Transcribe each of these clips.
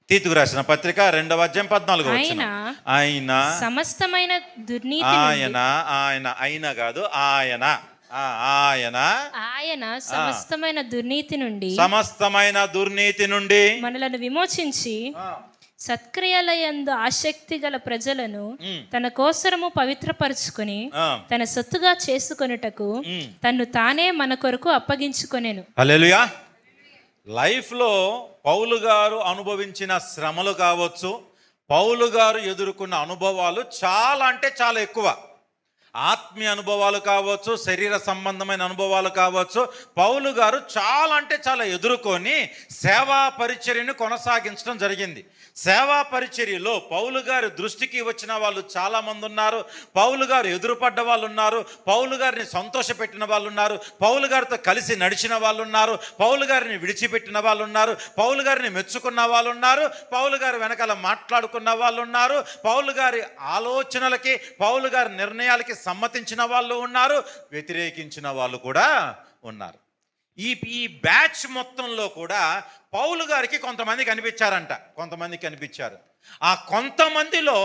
తీతుకు రాసిన పత్రిక 2వ అధ్యాయం 14వ వచనం. ఆయన సమస్తమైన దుర్నీతి ఆయన సమస్తమైన దుర్నీతి నుండి మనలను విమోచించి సత్క్రియలయందు ఆసక్తి గల ప్రజలను తన కోసరము పవిత్రపరుచుకొని తన సొత్తుగా చేసుకొనుటకు తన్ను తానే మన కొరకు అప్పగించుకొనెను. హల్లెలూయా. లైఫ్లో పౌలు గారు అనుభవించిన శ్రమలు కావచ్చు, పౌలు గారు ఎదుర్కొన్న అనుభవాలు చాలా అంటే చాలా ఎక్కువ. ఆత్మీయ అనుభవాలు కావచ్చు, శరీర సంబంధమైన అనుభవాలు కావచ్చు. పౌలు గారు చాలా అంటే చాలా ఎదుర్కొని సేవా పరిచర్యను కొనసాగించడం జరిగింది. సేవా పరిచర్యలో పౌలు గారి దృష్టికి వచ్చిన వాళ్ళు చాలామంది ఉన్నారు. పౌలు గారు ఎదురుపడ్డ వాళ్ళు ఉన్నారు. పౌలు గారిని సంతోషపెట్టిన వాళ్ళు ఉన్నారు. పౌలు గారితో కలిసి నడిచిన వాళ్ళు ఉన్నారు. పౌలు గారిని విడిచిపెట్టిన వాళ్ళు ఉన్నారు. పౌలు గారిని మెచ్చుకున్న వాళ్ళు ఉన్నారు. పౌలు గారి వెనకాల మాట్లాడుకున్న వాళ్ళు ఉన్నారు. పౌలు గారి ఆలోచనలకి, పౌలు గారి నిర్ణయాలకి సమ్మతించిన వాళ్ళు ఉన్నారు. వ్యతిరేకించిన వాళ్ళు కూడా ఉన్నారు. ఈ బ్యాచ్ మొత్తంలో కూడా పౌలు గారికి కొంతమంది కనిపించారంట. కొంతమంది కనిపించారు. ఆ కొంతమందిలో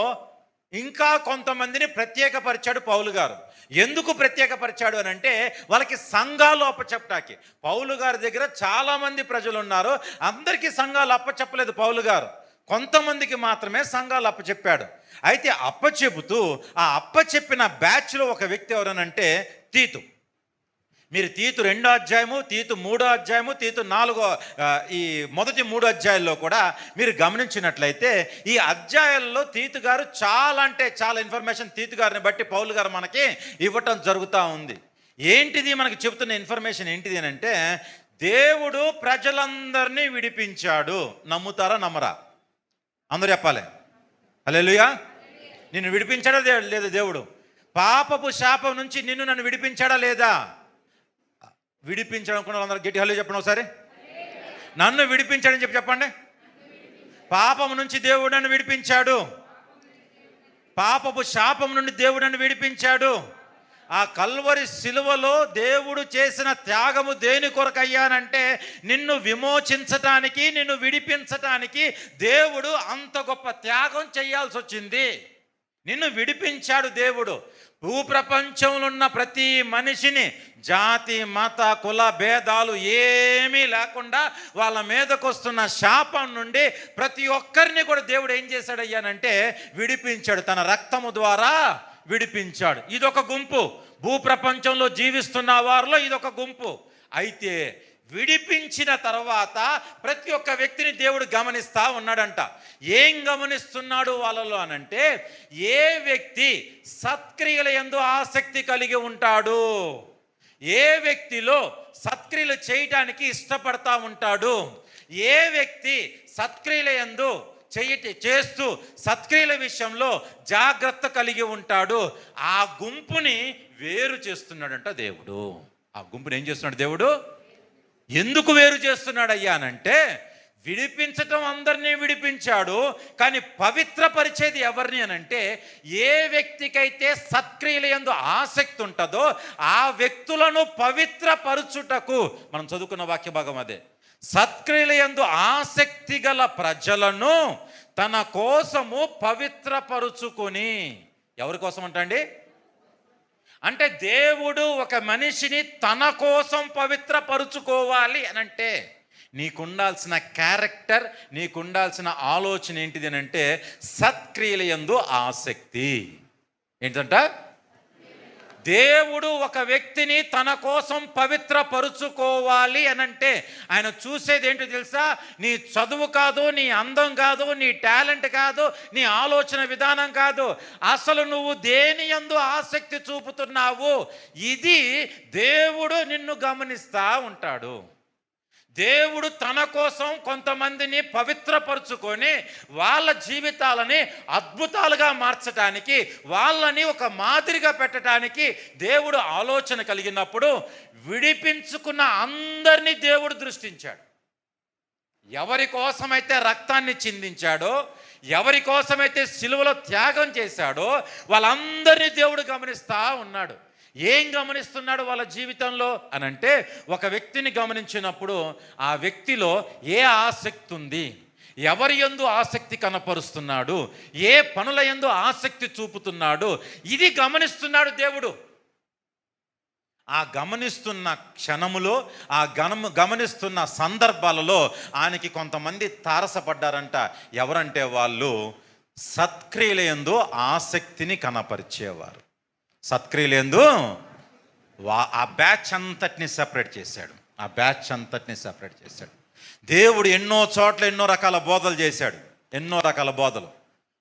ఇంకా కొంతమందిని ప్రత్యేకపరిచాడు పౌలు గారు. ఎందుకు ప్రత్యేకపరిచాడు అని అంటే, వాళ్ళకి సంఘాలు అప్పచెప్పటానికి. పౌలు గారి దగ్గర చాలామంది ప్రజలు ఉన్నారు. అందరికీ సంఘాలు అప్పచెప్పలేదు పౌలు గారు. కొంతమందికి మాత్రమే సంఘాలు అప్పచెప్పాడు. అయితే అప్పచెబుతూ ఆ అప్పచెప్పిన బ్యాచ్లో ఒక వ్యక్తి ఎవరనంటే తీతు. మీరు తీతు 2వ అధ్యాయము, తీతు 3వ అధ్యాయము, తీతు 4వ ఈ మొదటి 3 అధ్యాయాల్లో కూడా మీరు గమనించినట్లయితే ఈ అధ్యాయాల్లో తీతు గారు చాలా అంటే చాలా ఇన్ఫర్మేషన్ తీతు గారిని బట్టి పౌలు గారు మనకి ఇవ్వటం జరుగుతూ ఉంది. ఏంటిది మనకి చెబుతున్న ఇన్ఫర్మేషన్ ఏంటిది అని అంటే, దేవుడు ప్రజలందరినీ విడిపించాడు. నమ్ముతారా నమ్మరా? అందరూ చెప్పాలి హల్లెలూయా. నిన్ను విడిపించాడా లేదా దేవుడు? పాపపు శాపం నుంచి నన్ను విడిపించాడా లేదా? విడిపించడం అనుకున్న అందరూ గట్టి హల్లెలూయా చెప్పండి ఒకసారి. నన్ను విడిపించాడని చెప్పండి. పాపము నుంచి దేవుడు నన్ను విడిపించాడు. పాపపు శాపం నుండి దేవుడు నన్ను విడిపించాడు. ఆ కల్వరి శిలువలో దేవుడు చేసిన త్యాగము దేని కొరకు అయ్యానంటే, నిన్ను విమోచించటానికి, నిన్ను విడిపించటానికి దేవుడు అంత గొప్ప త్యాగం చేయాల్సి వచ్చింది. నిన్ను విడిపించాడు దేవుడు. భూప్రపంచంలో ఉన్న ప్రతి మనిషిని జాతి, మత, కుల భేదాలు ఏమీ లేకుండా వాళ్ళ మీదకు వస్తున్న శాపం నుండి ప్రతి ఒక్కరిని కూడా దేవుడు ఏం చేశాడయ్యానంటే విడిపించాడు. తన రక్తము ద్వారా విడిపించాడు. ఇదొక గుంపు. భూప్రపంచంలో జీవిస్తున్న వారిలో ఇదొక గుంపు. అయితే విడిపించిన తర్వాత ప్రతి ఒక్క వ్యక్తిని దేవుడు గమనిస్తూ ఉన్నాడంట. ఏం గమనిస్తున్నాడు వాళ్ళలో అనంటే, ఏ వ్యక్తి సత్క్రియల యందు ఆసక్తి కలిగి ఉంటాడు, ఏ వ్యక్తిలో సత్క్రియలు చేయటానికి ఇష్టపడతా ఉంటాడు, ఏ వ్యక్తి సత్క్రియల యందు చేస్తూ సత్క్రియల విషయంలో జాగ్రత్త కలిగి ఉంటాడు, ఆ గుంపుని వేరు చేస్తున్నాడంట దేవుడు. ఆ గుంపుని ఏం చేస్తున్నాడు దేవుడు? ఎందుకు వేరు చేస్తున్నాడు అయ్యానంటే, విడిపించటం అందరినీ విడిపించాడు, కానీ పవిత్రపరిచేది ఎవరిని అనంటే, ఏ వ్యక్తికైతే సత్క్రియల యందు ఆసక్తి ఉంటుందో ఆ వ్యక్తులను పవిత్రపరచుటకు, మనం చదువుకున్న వాక్య భాగం అదే. సత్క్రియల యందు ఆసక్తి గల ప్రజలను తన కోసము పవిత్రపరుచుకొని. ఎవరి కోసం అంటండి? అంటే దేవుడు ఒక మనిషిని తన కోసం పవిత్రపరుచుకోవాలి అనంటే, నీకుండాల్సిన క్యారెక్టర్, నీకుండాల్సిన ఆలోచన ఏంటిది అని అంటే, సత్క్రియల యందు ఆసక్తి. ఏంటంట? దేవుడు ఒక వ్యక్తిని తన కోసం పవిత్రపరుచుకోవాలి అనంటే ఆయన చూసేది ఏంటో తెలుసా? నీ చదువు కాదు, నీ అందం కాదు, నీ టాలెంట్ కాదు, నీ ఆలోచన విధానం కాదు, అసలు నువ్వు దేని యందు ఆసక్తి చూపుతున్నావు, ఇది దేవుడు నిన్ను గమనిస్తూ ఉంటాడు. దేవుడు తన కోసం కొంతమందిని పవిత్రపరుచుకొని వాళ్ళ జీవితాలని అద్భుతాలుగా మార్చడానికి, వాళ్ళని ఒక మాదిరిగా పెట్టడానికి దేవుడు ఆలోచన కలిగినప్పుడు విడిపించుకున్న అందరినీ దేవుడు దృష్టించాడు. ఎవరి కోసమైతే రక్తాన్ని చిందించాడో, ఎవరి కోసమైతే సిలువలో త్యాగం చేశాడో వాళ్ళందరినీ దేవుడు గమనిస్తూ ఉన్నాడు. ఏం గమనిస్తున్నాడు వాళ్ళ జీవితంలో అనంటే, ఒక వ్యక్తిని గమనించినప్పుడు ఆ వ్యక్తిలో ఏ ఆసక్తి ఉంది, ఎవరి యందు ఆసక్తి కనపరుస్తున్నాడు, ఏ పనుల యందు ఆసక్తి చూపుతున్నాడు, ఇది గమనిస్తున్నాడు దేవుడు. ఆ గమనిస్తున్న క్షణములో, ఆ గమనిస్తున్న సందర్భాలలో ఆయనకి కొంతమంది తారసపడ్డారంట. ఎవరంటే వాళ్ళు సత్క్రియలందు ఆసక్తిని కనపరిచేవారు. సత్క్రియలందు ఆ బ్యాచ్ అంతటిని సెపరేట్ చేశాడు. ఆ బ్యాచ్ అంతటిని సెపరేట్ చేశాడు. దేవుడు ఎన్నో చోట్ల ఎన్నో రకాల బోధలు చేశాడు. ఎన్నో రకాల బోధలు.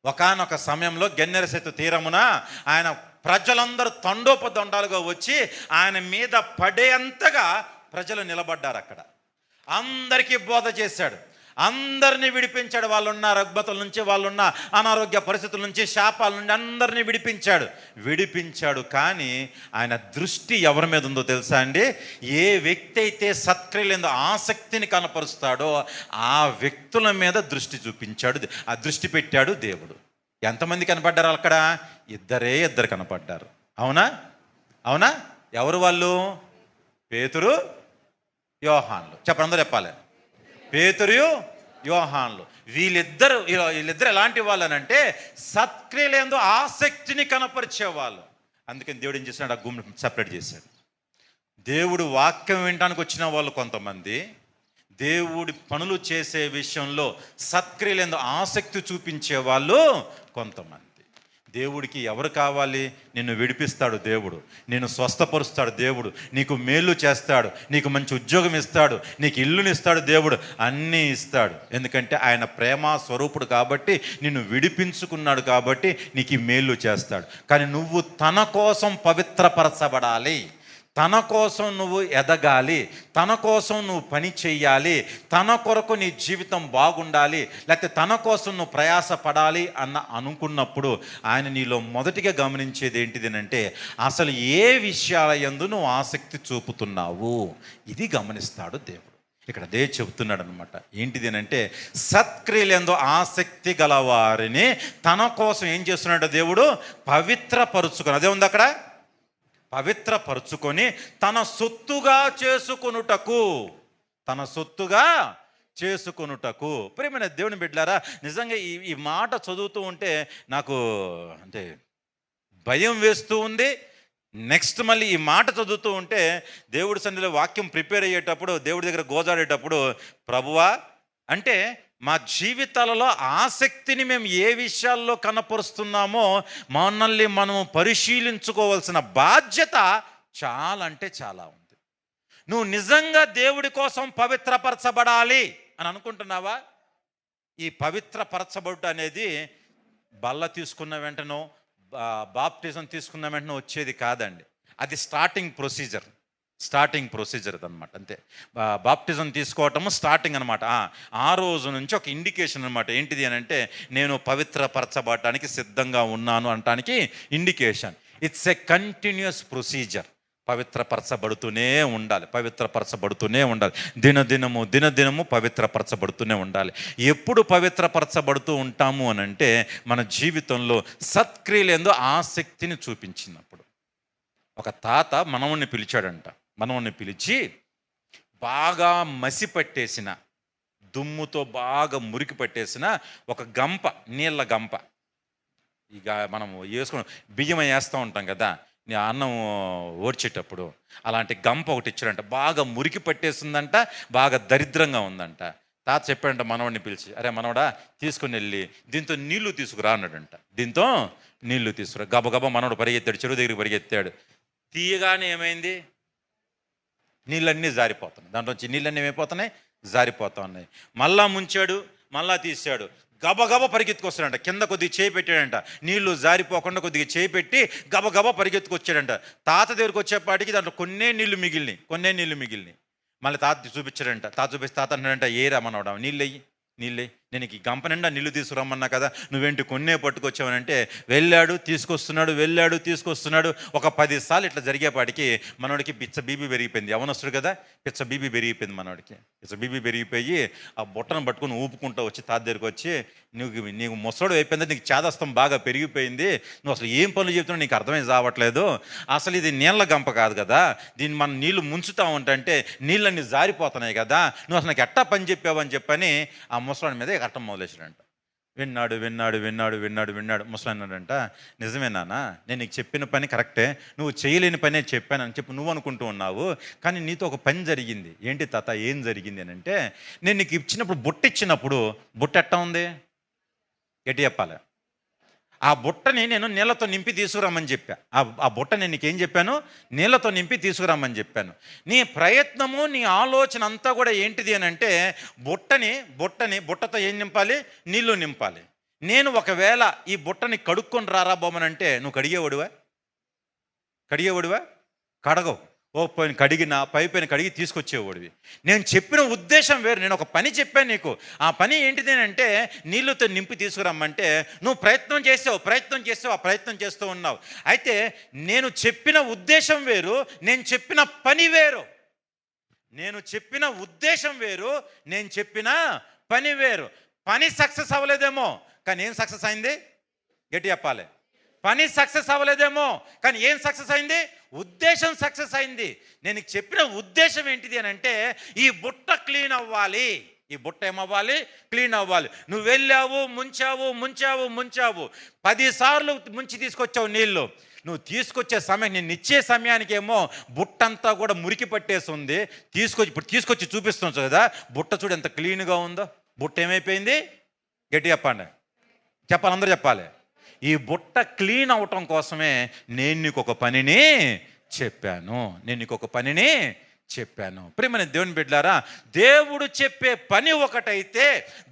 ఒకానొక సమయంలో గెన్నెరసెత్తు తీరమున ఆయన ప్రజలందరూ తండోపదండాలుగా వచ్చి ఆయన మీద పడేంతగా ప్రజలు నిలబడ్డారు. అక్కడ అందరికీ బోధ చేశాడు. అందరినీ విడిపించాడు. వాళ్ళున్న రుగ్మతల నుంచి, వాళ్ళున్న అనారోగ్య పరిస్థితుల నుంచి, శాపాల నుండి అందరినీ విడిపించాడు. కానీ ఆయన దృష్టి ఎవరి మీద ఉందో తెలుసా అండి? ఏ వ్యక్తి అయితే సత్క్రియలందు ఆసక్తిని కనపరుస్తాడో ఆ వ్యక్తుల మీద దృష్టి చూపించాడు, ఆ దృష్టి పెట్టాడు దేవుడు. ఎంతమంది కనపడ్డారు అక్కడ? ఇద్దరు కనపడ్డారు. అవునా? ఎవరు వాళ్ళు? పేతురు, యోహాన్లు. చెప్పండి, అందరూ చెప్పాలి. పేతురు, యోహాన్లు. వీళ్ళిద్దరు ఎలాంటి వాళ్ళు అనంటే సత్క్రియలందు ఆసక్తిని కనపరిచేవాళ్ళు. అందుకని దేవుడు ఏం చేశాడు? ఆ గుంపుని సపరేట్ చేశాడు. దేవుడు వాక్యం వినడానికి వచ్చిన వాళ్ళు కొంతమంది, దేవుడి పనులు చేసే విషయంలో సత్క్రియలందు ఆసక్తి చూపించే వాళ్ళు కొంతమంది. దేవుడికి ఎవరు కావాలి? నిన్ను విడిపిస్తాడు దేవుడు, నిన్ను స్వస్థపరుస్తాడు దేవుడు, నీకు మేలు చేస్తాడు, నీకు మంచి ఉద్యోగం ఇస్తాడు, నీకు ఇల్లునిస్తాడు దేవుడు, అన్నీ ఇస్తాడు. ఎందుకంటే ఆయన ప్రేమ స్వరూపుడు కాబట్టి, నిన్ను విడిపించుకున్నాడు కాబట్టి నీకు మేలు చేస్తాడు. కానీ నువ్వు తన కోసం పవిత్రపరచబడాలి, తన కోసం నువ్వు ఎదగాలి, తన కోసం నువ్వు పని చెయ్యాలి, తన కొరకు నీ జీవితం బాగుండాలి, లేకపోతే తన కోసం నువ్వు ప్రయాసపడాలి అనుకున్నప్పుడు ఆయన నీలో మొదటిగా గమనించేది ఏంటిది అంటే అసలు ఏ విషయాల యందు నువ్వు ఆసక్తి చూపుతున్నావు, ఇది గమనిస్తాడు దేవుడు. ఇక్కడ అదే చెబుతున్నాడు అనమాట. ఏంటిది అంటే సత్క్రియలందు ఆసక్తి గలవారిని తన కోసం ఏం చేస్తున్నాడు దేవుడు? పవిత్రపరుచుకొని, అదే ఉంది అక్కడ, పవిత్రపరుచుకొని తన సొత్తుగా చేసుకొనుటకు. ప్రియమైన దేవుని బిడ్డలారా, నిజంగా ఈ మాట చదువుతూ ఉంటే నాకు అంటే భయం వేస్తూ ఉంది. నెక్స్ట్ మళ్ళీ ఈ మాట చదువుతూ ఉంటే దేవుడి సన్నిధిలో వాక్యం ప్రిపేర్ అయ్యేటప్పుడు, దేవుడి దగ్గర గోజాడేటప్పుడు, ప్రభువా అంటే మా జీవితాలలో ఆసక్తిని మేము ఏ విషయాల్లో కనపరుస్తున్నామో మనల్ని మనం పరిశీలించుకోవాల్సిన బాధ్యత చాలా అంటే చాలా ఉంది. నువ్వు నిజంగా దేవుడి కోసం పవిత్రపరచబడాలి అని అనుకుంటున్నావా? ఈ పవిత్రపరచబడుట అనేది బల్ల తీసుకున్న వెంటనో, బాప్టిజం తీసుకున్న వెంటనే వచ్చేది కాదండి. అది స్టార్టింగ్ ప్రొసీజర్ అనమాట. అంతే. బాప్టిజం తీసుకోవటము స్టార్టింగ్ అనమాట. ఆ రోజు నుంచి ఒక ఇండికేషన్ అనమాట. ఏంటిది అని అంటే నేను పవిత్రపరచబడటానికి సిద్ధంగా ఉన్నాను అనటానికి indication. It's a continuous procedure. పవిత్రపరచబడుతూనే ఉండాలి. దినదినము పవిత్రపరచబడుతూనే ఉండాలి. ఎప్పుడు పవిత్రపరచబడుతూ ఉంటాము అని అంటే మన జీవితంలో సత్క్రియలందు ఆసక్తిని చూపించినప్పుడు. ఒక తాత మనవణ్ణి పిలిచాడంట. మనవణ్ణి పిలిచి బాగా మసి పట్టేసిన, దుమ్ముతో బాగా మురికి పట్టేసిన ఒక గంప, నీళ్ళ గంప, ఇక మనం వేసుకుని బియ్యం వేస్తూ ఉంటాం కదా అన్నం ఓడ్చేటప్పుడు, అలాంటి గంప ఒకటి ఇచ్చాడంట. బాగా మురికి పట్టేసిందంట, బాగా దరిద్రంగా ఉందంట. తాత చెప్పాడంట మనవడిని పిలిచి, అరే మనవడా తీసుకుని వెళ్ళి దీంతో నీళ్లు తీసుకురా అన్నాడంట. దీంతో నీళ్లు తీసుకురా. గబగబా మనవడు పరిగెత్తాడు, చెరువు దగ్గరికి పరిగెత్తాడు. తీయగానే ఏమైంది? నీళ్ళన్నీ జారిపోతున్నాయి. దాంట్లోంచి నీళ్ళన్నీ ఏమైపోతున్నాయి? జారిపోతా ఉన్నాయి. మళ్ళా ముంచాడు, మళ్ళా తీసాడు. గబగబా పరిగెత్తుకొస్తాడంట. కింద కొద్దిగా చేయి పెట్టాడంట, నీళ్లు జారిపోకుండా కొద్దిగా చేయి పెట్టి గబగబా పరిగెత్తుకొచ్చాడంట. తాత దగ్గరికి వచ్చేపాటికి దాంట్లో కొన్నే నీళ్లు మిగిలినాయి. మళ్ళీ తాత చూపించాడంట. తాత అంటాడంట, ఏరా మనవడా నీళ్ళయ్యి, నేను ఈ గంప నిండా నీళ్లు తీసుకురమ్మన్నా కదా, నువ్వేంటి కొన్నే పట్టుకొచ్చావనంటే వెళ్ళాడు తీసుకొస్తున్నాడు. ఒక 10 సార్లు ఇట్లా జరిగేపాటికి మనోడికి పిచ్చ బీబీ పెరిగిపోయింది. యవనస్తుడు కదా, పిచ్చ బీబీ పెరిగిపోయింది మనోడికి. పిచ్చ బీబీ పెరిగిపోయి ఆ బుట్టను పట్టుకుని ఊపుకుంటూ వచ్చి తాత దగ్గరికి వచ్చి, నీకు ముసడు అయిపోయింది, నీకు చేదస్తం బాగా పెరిగిపోయింది, నువ్వు అసలు ఏం పనులు చెప్తున్నావు నీకు అర్థమై రావట్లేదు, అసలు ఇది నీళ్ళ గంప కాదు కదా, దీన్ని మనం నీళ్లు ముంచుతా ఉంటే నీళ్ళన్నీ జారిపోతున్నాయి కదా, నువ్వు అసలు నాకు ఎట్టా పని చెప్పావని చెప్పని ఆ ముసలాడి మీద కట్టం మొదలేసాడంట. విన్నాడు విన్నాడు విన్నాడు విన్నాడు విన్నాడు. ముసలాయన అన్నాడంట, నిజమేనా, నేను నీకు చెప్పిన పని కరెక్టే, నువ్వు చేయలేని పనే చెప్పానని చెప్పి నువ్వు అనుకుంటూ ఉన్నావు, కానీ నీతో ఒక పని జరిగింది. ఏంటి తాత, ఏం జరిగింది అని అంటే, నేను నీకు ఇచ్చినప్పుడు బుట్ట ఇచ్చినప్పుడు బుట్ట ఎట్టా ఉంది, ఎట్టి చెప్పాలి, ఆ బుట్టని నేను నీళ్ళతో నింపి తీసుకురమ్మని చెప్పా. ఆ బుట్ట నేను నీకేం చెప్పాను, నీళ్ళతో నింపి తీసుకురమ్మని చెప్పాను. నీ ప్రయత్నము, నీ ఆలోచన అంతా కూడా ఏంటిది అని అంటే, బుట్టతో ఏం నింపాలి, నీళ్లు నింపాలి. నేను ఒకవేళ ఈ బుట్టని కడుక్కొని రారా బొమ్మనంటే నువ్వు కడిగేవాడువా? కడగవు. ఓ పైన కడిగిన పైపైన కడిగి తీసుకొచ్చేవాడివి. నేను చెప్పిన ఉద్దేశం వేరు. నేను ఒక పని చెప్పాను నీకు. ఆ పని ఏంటిది అంటే, నీళ్ళతో నింపి తీసుకురమ్మంటే నువ్వు ప్రయత్నం చేసావు, ఆ ప్రయత్నం చేస్తూ ఉన్నావు. అయితే నేను చెప్పిన ఉద్దేశం వేరు, నేను చెప్పిన పని వేరు. నేను చెప్పిన ఉద్దేశం వేరు, నేను చెప్పిన పని వేరు. పని సక్సెస్ అవ్వలేదేమో, కానీ ఏం సక్సెస్ అయింది, గట్టి చెప్పాలి. పని సక్సెస్ అవ్వలేదేమో, కానీ ఏం సక్సెస్ అయింది, ఉద్దేశం సక్సెస్ అయింది. నేను చెప్పిన ఉద్దేశం ఏంటిది అని అంటే, ఈ బుట్ట క్లీన్ అవ్వాలి. ఈ బుట్ట ఏమవ్వాలి, క్లీన్ అవ్వాలి. నువ్వు వెళ్ళావు, ముంచావు 10 సార్లు ముంచి తీసుకొచ్చావు నీళ్ళు. నువ్వు తీసుకొచ్చే సమయం, నేను ఇచ్చే సమయానికి ఏమో బుట్టంతా కూడా మురికి పట్టేసి ఉంది. ఇప్పుడు తీసుకొచ్చి చూపిస్తాను కదా, బుట్ట చూడు ఎంత క్లీన్గా ఉందో. బుట్ట ఏమైపోయింది, గట్టి చెప్పండి, అందరూ చెప్పాలి. ఈ బుట్ట క్లీన్ అవటం కోసమే నేను నీకు ఒక పనిని చెప్పాను. ప్రియమైన దేవుని బిడ్డలారా, దేవుడు చెప్పే పని ఒకటైతే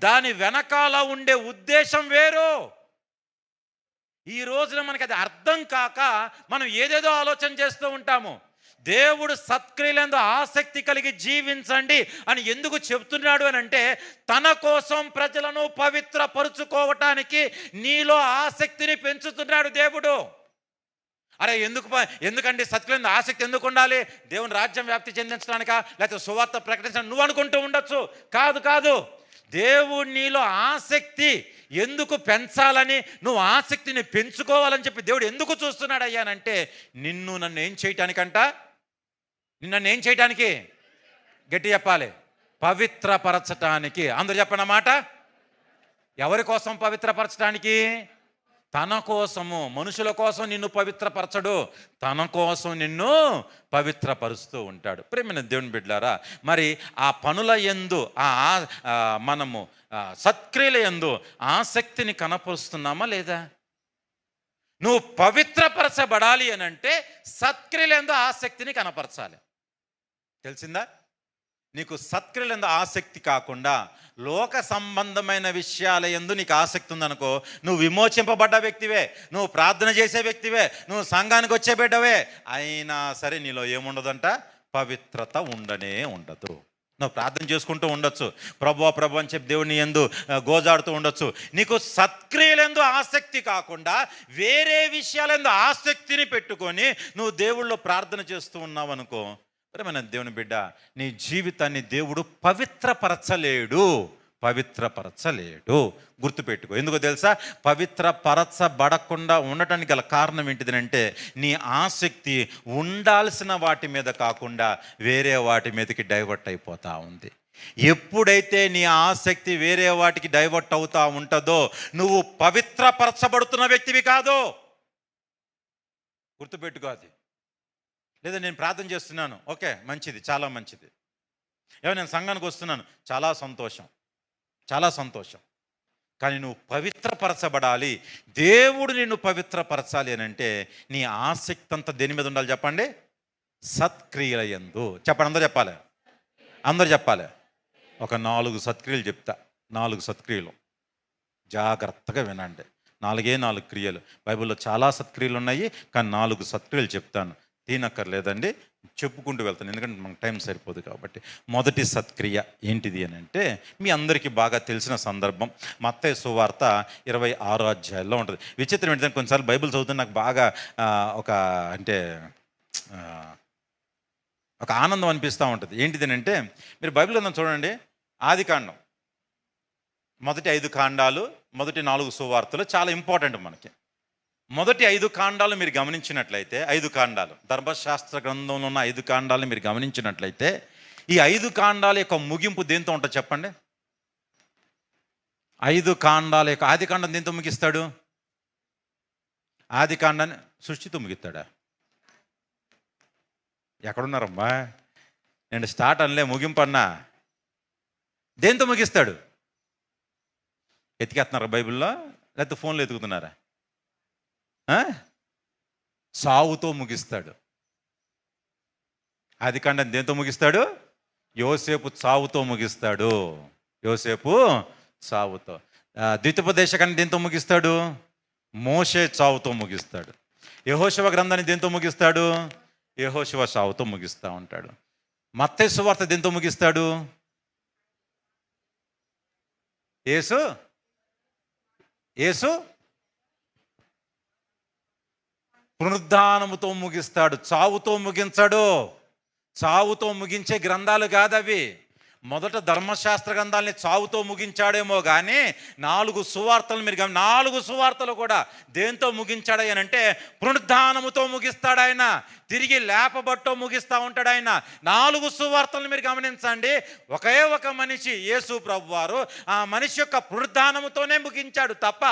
దాని వెనకాల ఉండే ఉద్దేశం వేరు. ఈ రోజున మనకి అది అర్థం కాక మనం ఏదేదో ఆలోచన చేస్తూ ఉంటాము. దేవుడు సత్క్రియలందు ఆసక్తి కలిగి జీవించండి అని ఎందుకు చెబుతున్నాడు అని అంటే, తన కోసం ప్రజలను పవిత్రపరుచుకోవటానికి నీలో ఆసక్తిని పెంచుతున్నాడు దేవుడు. అరే ఎందుకండి సత్క్రియలందు ఆసక్తి ఎందుకు ఉండాలి, దేవుని రాజ్యం వ్యాప్తి చెందించడానికా, లేకపోతే సువార్త ప్రకటించడానికి నువ్వు అనుకుంటూ ఉండొచ్చు. కాదు, దేవుడు నీలో ఆసక్తి ఎందుకు పెంచాలని, నువ్వు ఆసక్తిని పెంచుకోవాలని చెప్పి దేవుడు ఎందుకు చూస్తున్నాడు అయ్యానంటే, నన్ను ఏం చేయటానికి, గట్టి చెప్పాలి, పవిత్రపరచటానికి. అందరూ చెప్పండి మాట. ఎవరి కోసం పవిత్రపరచడానికి, తన కోసము. మనుషుల కోసం నిన్ను పవిత్రపరచడు, తన కోసం నిన్ను పవిత్రపరుస్తూ ఉంటాడు. ప్రియమైన దేవుని బిడ్డలారా, మరి ఆ పనుల యందు మనము సత్క్రియల యందు ఆసక్తిని కనపరుస్తున్నామా లేదా? నువ్వు పవిత్రపరచబడాలి అని అంటే సత్క్రియల యందు ఆసక్తిని కనపరచాలి. తెలిసిందా? నీకు సత్క్రియల యందు ఆసక్తి కాకుండా లోక సంబంధమైన విషయాల యందు నీకు ఆసక్తి ఉందనుకో, నువ్వు విమోచింపబడ్డ వ్యక్తివే, నువ్వు ప్రార్థన చేసే వ్యక్తివే, నువ్వు సంఘానికి వచ్చే బిడ్డవే, అయినా సరే నీలో ఏముండదంట, పవిత్రత ఉండదు. నువ్వు ప్రార్థన చేసుకుంటూ ఉండొచ్చు, ప్రభు అని చెప్పి దేవుని యందు గోజాడుతూ ఉండొచ్చు. నీకు సత్క్రియలందు ఆసక్తి కాకుండా వేరే విషయాలందు ఆసక్తిని పెట్టుకొని నువ్వు దేవుళ్ళో ప్రార్థన చేస్తూ ఉన్నావు అనుకో, ప్రియమైన దేవుని బిడ్డ, నీ జీవితాన్ని దేవుడు పవిత్రపరచలేడు. గుర్తుపెట్టుకో. ఎందుకో తెలుసా? పవిత్రపరచబడకుండా ఉండటానికి గల కారణం ఏంటిది అంటే, నీ ఆసక్తి ఉండాల్సిన వాటి మీద కాకుండా వేరే వాటి మీదకి డైవర్ట్ అయిపోతూ ఉంది. ఎప్పుడైతే నీ ఆసక్తి వేరే వాటికి డైవర్ట్ అవుతూ ఉంటుందో, నువ్వు పవిత్రపరచబడుతున్న వ్యక్తివి కాదు. గుర్తుపెట్టుకో. అది లేదా నేను ప్రార్థన చేస్తున్నాను, ఓకే, మంచిది, చాలా మంచిది. నేను సంఘానికి వస్తున్నాను, చాలా సంతోషం. కానీ నువ్వు పవిత్రపరచబడాలి, దేవుడు నిన్ను పవిత్రపరచాలి అని అంటే నీ ఆసక్తి అంతా దేని మీద ఉండాలి చెప్పండి? సత్క్రియల యందు. చెప్పండి, అందరూ చెప్పాలి. ఒక 4 సత్క్రియలు చెప్తా. 4 సత్క్రియలు జాగ్రత్తగా వినండి. 4 క్రియలు. బైబిల్లో చాలా సత్క్రియలు ఉన్నాయి, కానీ 4 సత్క్రియలు చెప్తాను. తీనక్కర్లేదండి, చెప్పుకుంటూ వెళ్తాను, ఎందుకంటే మనకు టైం సరిపోదు కాబట్టి. మొదటి సత్క్రియ ఏంటిది అని అంటే, మీ అందరికీ బాగా తెలిసిన సందర్భం, మత్తయి సువార్త 26వ అధ్యాయంలో ఉంటుంది. విచిత్రం ఏంటంటే, కొన్నిసార్లు బైబిల్ చదువుతున్న నాకు బాగా ఒక ఆనందం అనిపిస్తూ ఉంటుంది. ఏంటిది అంటే, మీరు బైబిల్ ఉందని చూడండి, ఆదికాండం మొదటి 5 కాండాలు, మొదటి 4 సువార్తలు చాలా ఇంపార్టెంట్ మనకి. మొదటి 5 కాండాలు మీరు గమనించినట్లయితే, 5 కాండాలు ధర్మశాస్త్ర గ్రంథంలో ఉన్న 5 కాండాలు మీరు గమనించినట్లయితే, ఈ 5 కాండాల యొక్క ముగింపు దేంతో ఉంటుంది చెప్పండి? 5 కాండాల యొక్క ఆది కాండం దీంతో ముగిస్తాడు. ఆది కాండాన్ని సృష్టితో ముగిస్తాడా? ఎక్కడున్నారమ్మా? నేను స్టార్ట్ అనలే, ముగింపు అన్నా. దేంతో ముగిస్తాడు? ఎతికేస్తున్నారా బైబిల్లో, లేకపోతే ఫోన్లో ఎతుకుతున్నారా? సావుతో ముగిస్తాడు. ఆది కాండం దేంతో ముగిస్తాడు? యోసేపు చావుతో ముగిస్తాడు. యోసేపు చావుతో. ద్వితీయోపదేశకాన్ని దేంతో ముగిస్తాడు? మోషే చావుతో ముగిస్తాడు. యెహోషువ గ్రంథాన్ని దేంతో ముగిస్తాడు? యెహోషువ చావుతో ముగిస్తూ ఉంటాడు. మత్తయి సువార్త దేంతో ముగిస్తాడు? యేసు పునరుద్ధానముతో ముగిస్తాడు, చావుతో ముగించడు. చావుతో ముగించే గ్రంథాలు కాదవి. మొదట ధర్మశాస్త్ర గ్రంథాలని చావుతో ముగించాడేమో కానీ 4 సువార్తలు మీరు 4 సువార్తలు కూడా దేంతో ముగించాడు అని అంటే పునరుద్ధానముతో ముగిస్తాడు ఆయన. తిరిగి లేపబట్టో ముగిస్తూ ఉంటాడు ఆయన. 4 సువార్తలను మీరు గమనించండి. ఒకే ఒక మనిషి యేసు ప్రభువారు ఆ మనిషి యొక్క పునరుద్ధానముతోనే ముగించాడు తప్ప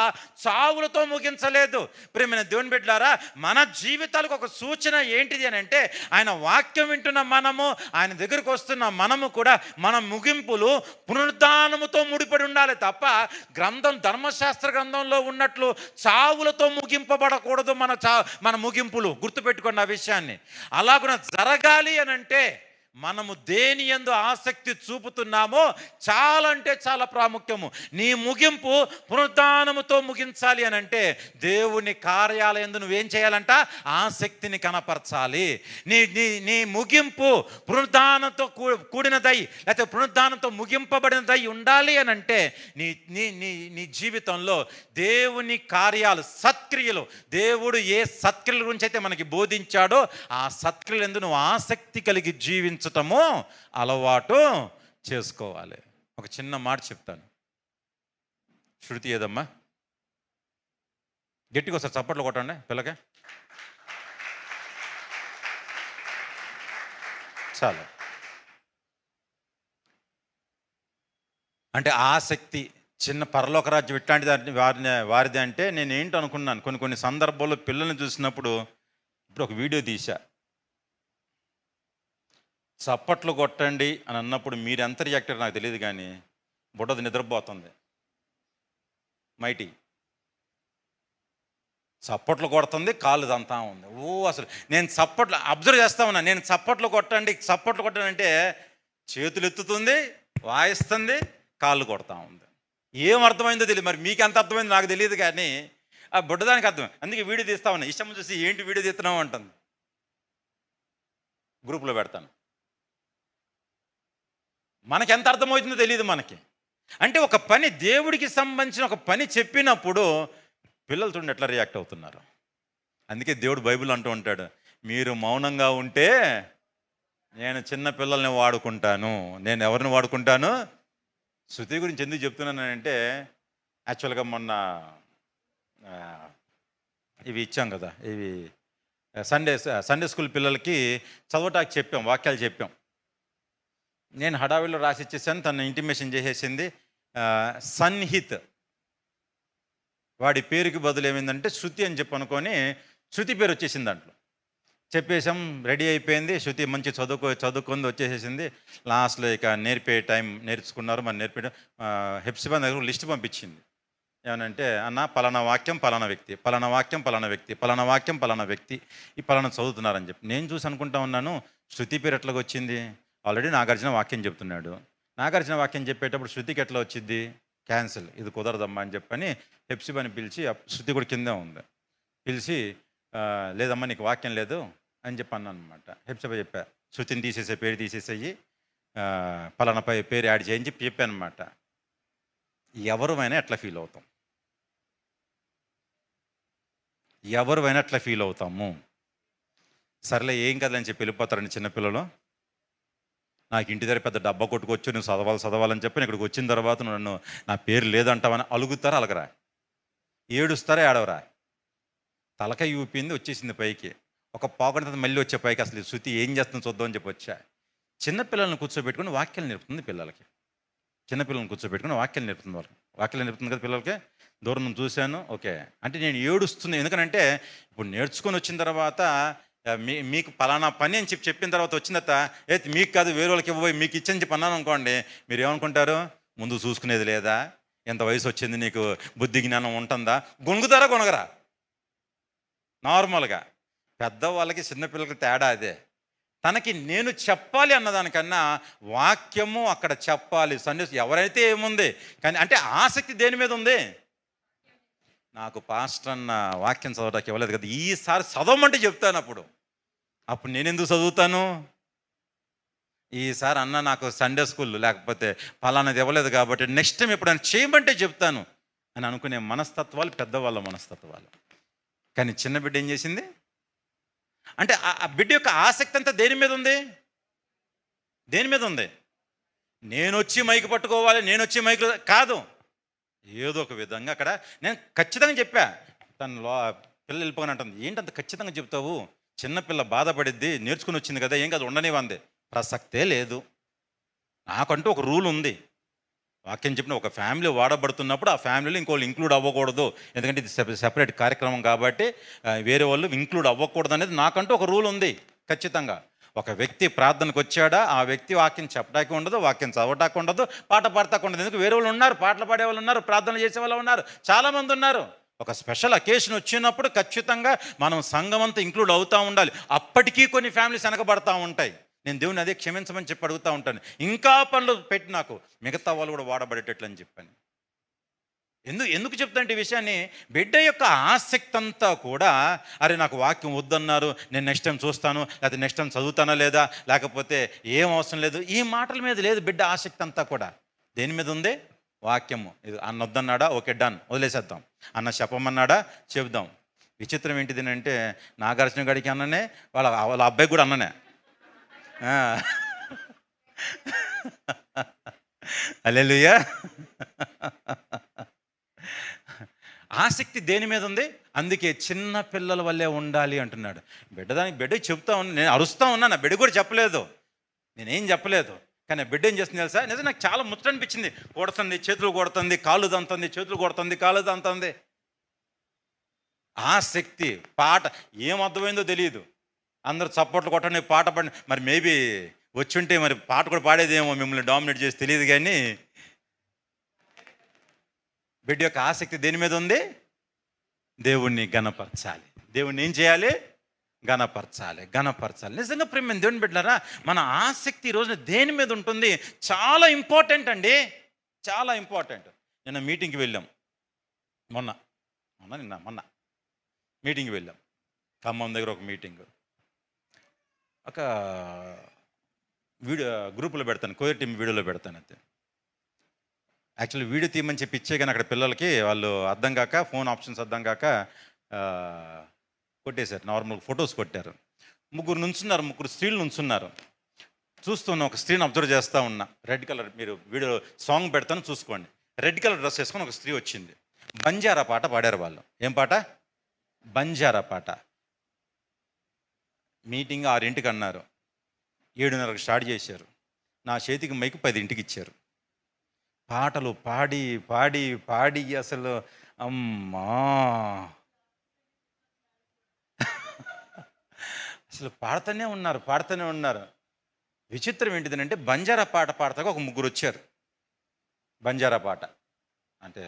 చావులతో ముగించలేదు. ప్రియమైన దేవుని బిడ్డలారా, మన జీవితాలకు ఒక సూచన ఏంటిది అని అంటే ఆయన వాక్యం వింటున్న మనము, ఆయన దగ్గరకు వస్తున్న మనము కూడా మన ముగింపులు పునరుద్ధానముతో ముడిపడి ఉండాలి తప్ప ధర్మశాస్త్ర గ్రంథంలో ఉన్నట్లు చావులతో ముగింపబడకూడదు. మన ముగింపులు గుర్తుపెట్టుకోండి ఆ విషయాన్ని. అలాగున జరగాలి అని అంటే మనము దేని యందు ఆసక్తి చూపుతున్నామో చాలా అంటే చాలా ప్రాముఖ్యము. నీ ముగింపు పునరుద్ధానముతో ముగించాలి అని అంటే దేవుని కార్యాలయందు నువ్వేం చేయాలంట? ఆసక్తిని కనపరచాలి. నీ ముగింపు పునరుద్ధానంతో కూడినదై లేకపోతే పునరుద్ధానంతో ముగింపబడినదై ఉండాలి అని అంటే నీ జీవితంలో దేవుని కార్యాలు, సత్క్రియలు, దేవుడు ఏ సత్క్రియల గురించి అయితే మనకి బోధించాడో ఆ సత్క్రియలు యందు నువ్వు ఆసక్తి కలిగి జీవించటము అలవాటు చేసుకోవాలి. ఒక చిన్న మాట చెప్తాను. శృతి ఏదమ్మా? గట్టిగా ఒకసారి చప్పట్లు కొట్టండి పిల్లకే. చాలు. అంటే ఆసక్తి చిన్న పరలోక రాజ్యం ఇట్లాంటి వారిది అంటే నేను ఏంటి అనుకున్నాను. కొన్ని సందర్భాల్లో పిల్లల్ని చూసినప్పుడు, ఇప్పుడు ఒక వీడియో తీసా, చప్పట్లు కొట్టండి అని అన్నప్పుడు మీరు ఎంత రియాక్ట్ నాకు తెలియదు కానీ బుడ్డది నిద్రపోతుంది. మైటీ చప్పట్లు కొడుతుంది, కాళ్ళు దంతా ఉంది. అసలు నేను చప్పట్లు అబ్జర్వ్ చేస్తా ఉన్నా. నేను చప్పట్లు కొట్టండి అంటే చేతులు ఎత్తుతుంది, వాయిస్తుంది, కాళ్ళు కొడతా ఉంది. ఏం అర్థమైందో తెలియదు. మరి మీకు ఎంత అర్థమైందో నాకు తెలియదు కానీ ఆ బుడ్డదానికి అర్థం. అందుకే వీడియో తీస్తా ఉన్నా. ఇష్టం చూసి ఏంటి వీడియో తీస్తున్నావు అంటుంది. గ్రూప్లో పెడతాను. మనకి ఎంత అర్థమవుతుందో తెలియదు మనకి. అంటే ఒక పని, దేవుడికి సంబంధించిన ఒక పని చెప్పినప్పుడు పిల్లలు చూడండి ఎట్లా రియాక్ట్ అవుతున్నారు. అందుకే దేవుడు బైబిల్ అంటూ ఉంటాడు, మీరు మౌనంగా ఉంటే నేను చిన్న పిల్లల్ని వాడుకుంటాను. నేను ఎవరిని వాడుకుంటాను? శృతి గురించి ఎందుకు చెప్తున్నానంటే యాక్చువల్గా మొన్న ఇవి ఇచ్చాం కదా, ఇవి సండే స్కూల్ పిల్లలకి చదవటానికి చెప్పాం, వాక్యాలు చెప్పాం. నేను హడావిలో రాసి ఇచ్చేసాను, తను ఇంటిమేషన్ చేసేసింది. సన్హిత్, వాడి పేరుకి బదులు ఏమైందంటే శృతి అని చెప్పి అనుకొని శృతి పేరు వచ్చేసింది. దాంట్లో చెప్పేసాం, రెడీ అయిపోయింది. శృతి మంచి చదువుకుంది, వచ్చేసేసింది. లాస్ట్లో ఇక నేర్పే టైం నేర్చుకున్నారు. మరి నేర్పే హెప్సిబా దగ్గర లిస్ట్ పంపించింది. ఏమనంటే, అన్న పలానా వాక్యం పలానా వ్యక్తి, పలానా వాక్యం పలానా వ్యక్తి, పలానా వాక్యం పలానా వ్యక్తి, ఈ పలానా చదువుతున్నారని చెప్పి. నేను చూసి అనుకుంటా ఉన్నాను, శృతి పేరు ఎట్లాగ వచ్చింది? ఆల్రెడీ నాగార్జున వాక్యం చెప్తున్నాడు. నాగార్జున వాక్యం చెప్పేటప్పుడు శృతికి ఎట్లా వచ్చింది? క్యాన్సిల్, ఇది కుదరదమ్మా అని చెప్పని హెప్సిబాని పిలిచి, శృతి కూడా కిందే ఉంది, పిలిచి లేదమ్మా నీకు వాక్యం లేదు అని చెప్పి అన్నాను అనమాట. హెప్సిబా చెప్పా, శృతిని తీసేసే, పేరు తీసేసేయి, పలానా పేరు యాడ్ చేయని చెప్పి చెప్పాను అనమాట. ఎవరుమైనా ఎట్లా ఫీల్ అవుతాం? ఎవరుమైనా ఎట్లా ఫీల్ అవుతాము? సర్లే ఏం కదని చెప్పి వెళ్ళిపోతారండి చిన్నపిల్లలు. నాకు ఇంటి దగ్గర పెద్ద డబ్బా కొట్టుకొచ్చు, నువ్వు చదవాలని చెప్పి ఇక్కడికి వచ్చిన తర్వాత నన్ను నా పేరు లేదంటావని అలుగుతారా అలగరా? ఏడుస్తారా ఏడవరా? తలకాయ ఊపింది, వచ్చేసింది పైకి. ఒక పావుగంట తర్వాత మళ్ళీ వచ్చే పైకి. అసలు శృతి ఏం చేస్తుందో చూద్దామని చెప్పి వచ్చా. చిన్నపిల్లలను కూర్చోబెట్టుకుని వాక్యాలు నేర్పుతుంది పిల్లలకి. చిన్నపిల్లలను కూర్చోబెట్టుకుని వాక్యాలు నేర్పుతుంది వాళ్ళకి. వాక్యం నేర్పుతుంది కదా పిల్లలకి. దూరం నుంచి చూశాను, ఓకే అంటే నేను ఏడుస్తున్నాను. ఎందుకనంటే ఇప్పుడు నేర్చుకొని వచ్చిన తర్వాత మీకు పలానా పని అని చెప్పిన తర్వాత వచ్చిన తర్వాత మీకు కాదు వేరే వాళ్ళకి ఇవ్వబోయి మీకు ఇచ్చని చెప్పి అన్నాను అనుకోండి, మీరు ఏమనుకుంటారు? ముందు చూసుకునేది లేదా, ఎంత వయసు వచ్చింది, నీకు బుద్ధి జ్ఞానం ఉంటుందా, గొనుగుతారా గొనగరా? నార్మల్గా పెద్దవాళ్ళకి చిన్నపిల్లలకి తేడా అదే. తనకి నేను చెప్పాలి అన్నదానికన్నా వాక్యము అక్కడ చెప్పాలి. సందేశం ఎవరైతే ఏముంది కానీ అంటే ఆసక్తి దేని మీద ఉంది? నాకు పాస్టర్ అన్న వాక్యం చదవడానికి ఇవ్వలేదు కదా, ఈసారి చదవమంటే చెప్తాను. అప్పుడు నేను ఎందుకు చదువుతాను? ఈసారి అన్న నాకు సండే స్కూల్ లేకపోతే పలానాది ఇవ్వలేదు కాబట్టి నెక్స్ట్ టైం ఎప్పుడైనా చేయమంటే చెప్తాను అని అనుకునే మనస్తత్వాలు పెద్దవాళ్ళ మనస్తత్వాలు. కానీ చిన్న బిడ్డ ఏం చేసింది అంటే ఆ బిడ్డ యొక్క ఆసక్తి అంతా దేని మీద ఉంది? దేని మీద ఉంది? నేను వచ్చి మైకు పట్టుకోవాలి, నేను వచ్చి మైకు కాదు. ఏదో ఒక విధంగా అక్కడ నేను ఖచ్చితంగా చెప్పా. తను పిల్లలు వెళ్ళిపోగానే అంటుంది, ఏంటంత ఖచ్చితంగా చెప్తావు, చిన్నపిల్ల బాధపడిద్ది, నేర్చుకుని వచ్చింది కదా, ఏం కాదు ఉండనివ్వంది. ప్రసక్తే లేదు. నాకంటూ ఒక రూల్ ఉంది. వాక్యం చెప్పిన ఒక ఫ్యామిలీ వాడబడుతున్నప్పుడు ఆ ఫ్యామిలీలో ఇంకోళ్ళు ఇంక్లూడ్ అవ్వకూడదు, ఎందుకంటే ఇది సెపరేట్ కార్యక్రమం కాబట్టి వేరే వాళ్ళు ఇంక్లూడ్ అవ్వకూడదు అనేది నాకంటూ ఒక రూల్ ఉంది. ఖచ్చితంగా ఒక వ్యక్తి ప్రార్థనకు వచ్చాడా, ఆ వ్యక్తి వాక్యం చెప్పడానికి ఉండదు, వాక్యం చదవటానికి ఉండదు, పాట పాడటానికి ఉండదు. ఎందుకు వేరే వాళ్ళు ఉన్నారు, పాటలు పాడేవాళ్ళు ఉన్నారు, ప్రార్థనలు చేసే వాళ్ళు ఉన్నారు, చాలామంది ఉన్నారు. ఒక స్పెషల్ అకేషన్ వచ్చినప్పుడు ఖచ్చితంగా మనం సంఘం అంతా ఇంక్లూడ్ అవుతూ ఉండాలి. అప్పటికీ కొన్ని ఫ్యామిలీస్ వెనకబడతా ఉంటాయి. నేను దేవుని అదే క్షమించమని చెప్పి అడుగుతూ ఉంటాను. ఇంకా పనులు పెట్టి నాకు మిగతా వాళ్ళు కూడా వాడబడేటట్లు అని చెప్పాను. ఎందుకు చెప్తానంటే ఈ విషయాన్ని, బిడ్డ యొక్క ఆసక్తి అంతా కూడా అరే నాకు వాక్యం వద్దన్నారు, నేను నెక్స్ట్ టైం చూస్తాను, లేకపోతే నెక్స్ట్ టైం చదువుతానా లేదా, లేకపోతే ఏం అవసరం లేదు, ఈ మాటల మీద లేదు. బిడ్డ ఆసక్తి అంతా కూడా దేని మీద ఉంది? వాక్యము. ఇది అన్న వద్దన్నాడా, ఓకే డన్, వదిలేసేద్దాం. అన్న చెప్పమన్నాడా, చెబుదాం. విచిత్రం ఏంటిది అంటే నాగార్జున గారికి అన్ననే, వాళ్ళ అబ్బాయి కూడా అన్ననే. హల్లెలూయా. ఆసక్తి దేని మీద ఉంది? అందుకే చిన్న పిల్లల వల్లే ఉండాలి అంటున్నాడు. బిడ్డ చెప్తా ఉన్నా, నేను అరుస్తూ ఉన్నా, నా బిడ్డ కూడా చెప్పలేదు, నేనేం చెప్పలేదు. కానీ బిడ్డ ఏం చేస్తుంది తెలుసా? నిజం నాకు చాలా ముచ్చట అనిపించింది. కొడుతుంది, చేతులు కొడుతుంది, కాళ్ళు దంతుంది, చేతులు కొడుతుంది, కాళ్ళు దంతుంది. ఆసక్తి. పాట ఏం అర్థమైందో తెలియదు. అందరూ చప్పట్లు కొట్టండి, పాట పాడి, మరి మేబీ వచ్చుంటే మరి పాట కూడా పాడేదేమో, మిమ్మల్ని డామినేట్ చేసి తెలియదు. కానీ బిడ్డ యొక్క ఆసక్తి దేని మీద ఉంది? దేవుణ్ణి గణపరచాలి. దేవుణ్ణి ఏం చేయాలి? గణపరచాలి. నిజంగా ప్రేమ దేవుని బిడ్డలారా, మన ఆసక్తి ఈ రోజున దేని మీద ఉంటుంది? చాలా ఇంపార్టెంట్ అండి, చాలా ఇంపార్టెంట్. నిన్న మీటింగ్కి వెళ్ళాం, మొన్న మీటింగ్కి వెళ్ళాం. ఖమ్మం దగ్గర ఒక మీటింగ్, ఒక వీడియో గ్రూపులో పెడతాను, కోయర్ టీం వీడియోలో పెడతాను. అయితే యాక్చువల్లీ వీడియో తీయమని చెప్పి ఇచ్చే, కానీ అక్కడ పిల్లలకి వాళ్ళు అర్థం కాక, ఫోన్ ఆప్షన్స్ అర్థం కాక కొట్టేశారు. నార్మల్ ఫొటోస్ కొట్టారు. ముగ్గురు స్త్రీలు నుంచున్నారు. చూస్తున్నా, ఒక స్త్రీని అబ్జర్వ్ చేస్తూ ఉన్నా. రెడ్ కలర్, మీరు వీడియో సాంగ్ పెడతాను చూసుకోండి. రెడ్ కలర్ డ్రెస్ వేసుకొని ఒక స్త్రీ వచ్చింది. బంజారా పాట పాడారు వాళ్ళు. ఏం పాట? బంజారా పాట. మీటింగ్ 6ంటికి అన్నారు, 7:30కి స్టార్ట్ చేశారు. నా చేతికి మైకు 10ంటికి ఇచ్చారు. పాటలు పాడి పాడి పాడి అసలు అమ్మా, అసలు పాడుతూనే ఉన్నారు. విచిత్రం ఏంటిదంటే బంజారా పాట పాడతాక ఒక ముగ్గురు వచ్చారు. బంజారా పాట అంటే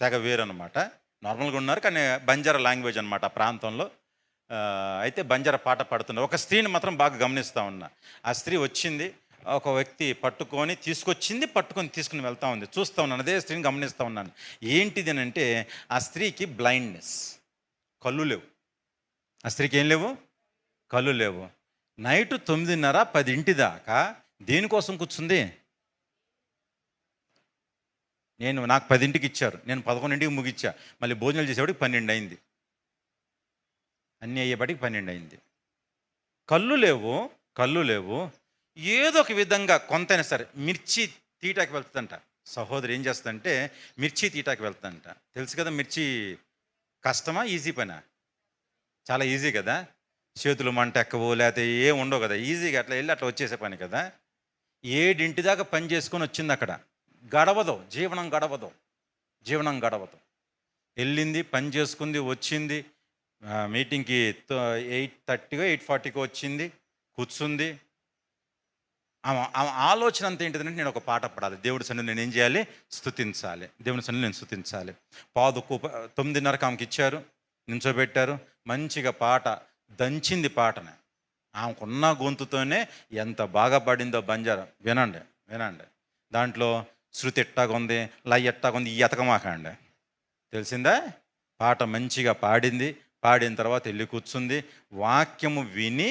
తెగ వేరనమాట. నార్మల్గా ఉన్నారు కానీ బంజారా లాంగ్వేజ్ అనమాట ఆ ప్రాంతంలో. అయితే బంజారా పాట పాడుతున్నారు. ఒక స్త్రీని మాత్రం బాగా గమనిస్తూ ఉన్నా. ఆ స్త్రీ వచ్చింది, ఒక వ్యక్తి తీసుకుని వెళ్తూ ఉంది. చూస్తూ ఉన్నాను, అదే స్త్రీని గమనిస్తూ ఉన్నాను. ఏంటిది అని అంటే ఆ స్త్రీకి బ్లైండ్నెస్, కళ్ళు లేవు. ఆ స్త్రీకి ఏం లేవు? కళ్ళు లేవు. నైట్ 9:30, 10 దాకా దేనికోసం కూర్చుంది? నాకు 10ంటికి ఇచ్చారు, నేను 11ంటికి ముగిచ్చా. మళ్ళీ భోజనాలు చేసేవాడికి 12 అయింది, అన్నీ అయ్యేపాటికి 12 అయింది. కళ్ళు లేవు. ఏదో ఒక విధంగా కొంతైనా సరే మిర్చి తీటాకి వెళ్తుందంట. సహోదరు ఏం చేస్తుందంటే మిర్చి తీటాకి వెళ్తుందంట. తెలుసు కదా, మిర్చి కష్టమా, ఈజీ పనా? చాలా ఈజీ కదా. చేతులు మంట ఎక్కవు, లేకపోతే ఏం ఉండవు కదా, ఈజీగా అట్లా వెళ్ళి అట్లా వచ్చేసే పని కదా. 7 దాకా పని చేసుకొని వచ్చింది. అక్కడ జీవనం గడవదు. జీవనం గడవదు. వెళ్ళింది, పని చేసుకుంది, వచ్చింది, మీటింగ్కి 8:30 8:40 వచ్చింది, కూర్చుంది. ఆమె ఆలోచన అంతా ఏంటిదంటే, నేను ఒక పాట పాడాలి, దేవుడి సన్నిధిలో నేను ఏం చేయాలి, స్తుతించాలి, దేవుని సన్నిధిలో నేను స్తుతించాలి. 9:30 ఆమెకి ఇచ్చారు, నించోబెట్టారు, మంచిగా పాట దంచింది. పాటని ఆమెకున్న గొంతుతోనే ఎంత బాగా పాడిందో బంజారా. వినండి వినండి, దాంట్లో శృతి ఎట్టాగుంది, లయ ఎట్టాగుంది, ఈ ఎతకమాకండి. తెలిసిందా? పాట మంచిగా పాడింది. పాడిన తర్వాత వెళ్ళి కూర్చుంది. వాక్యము విని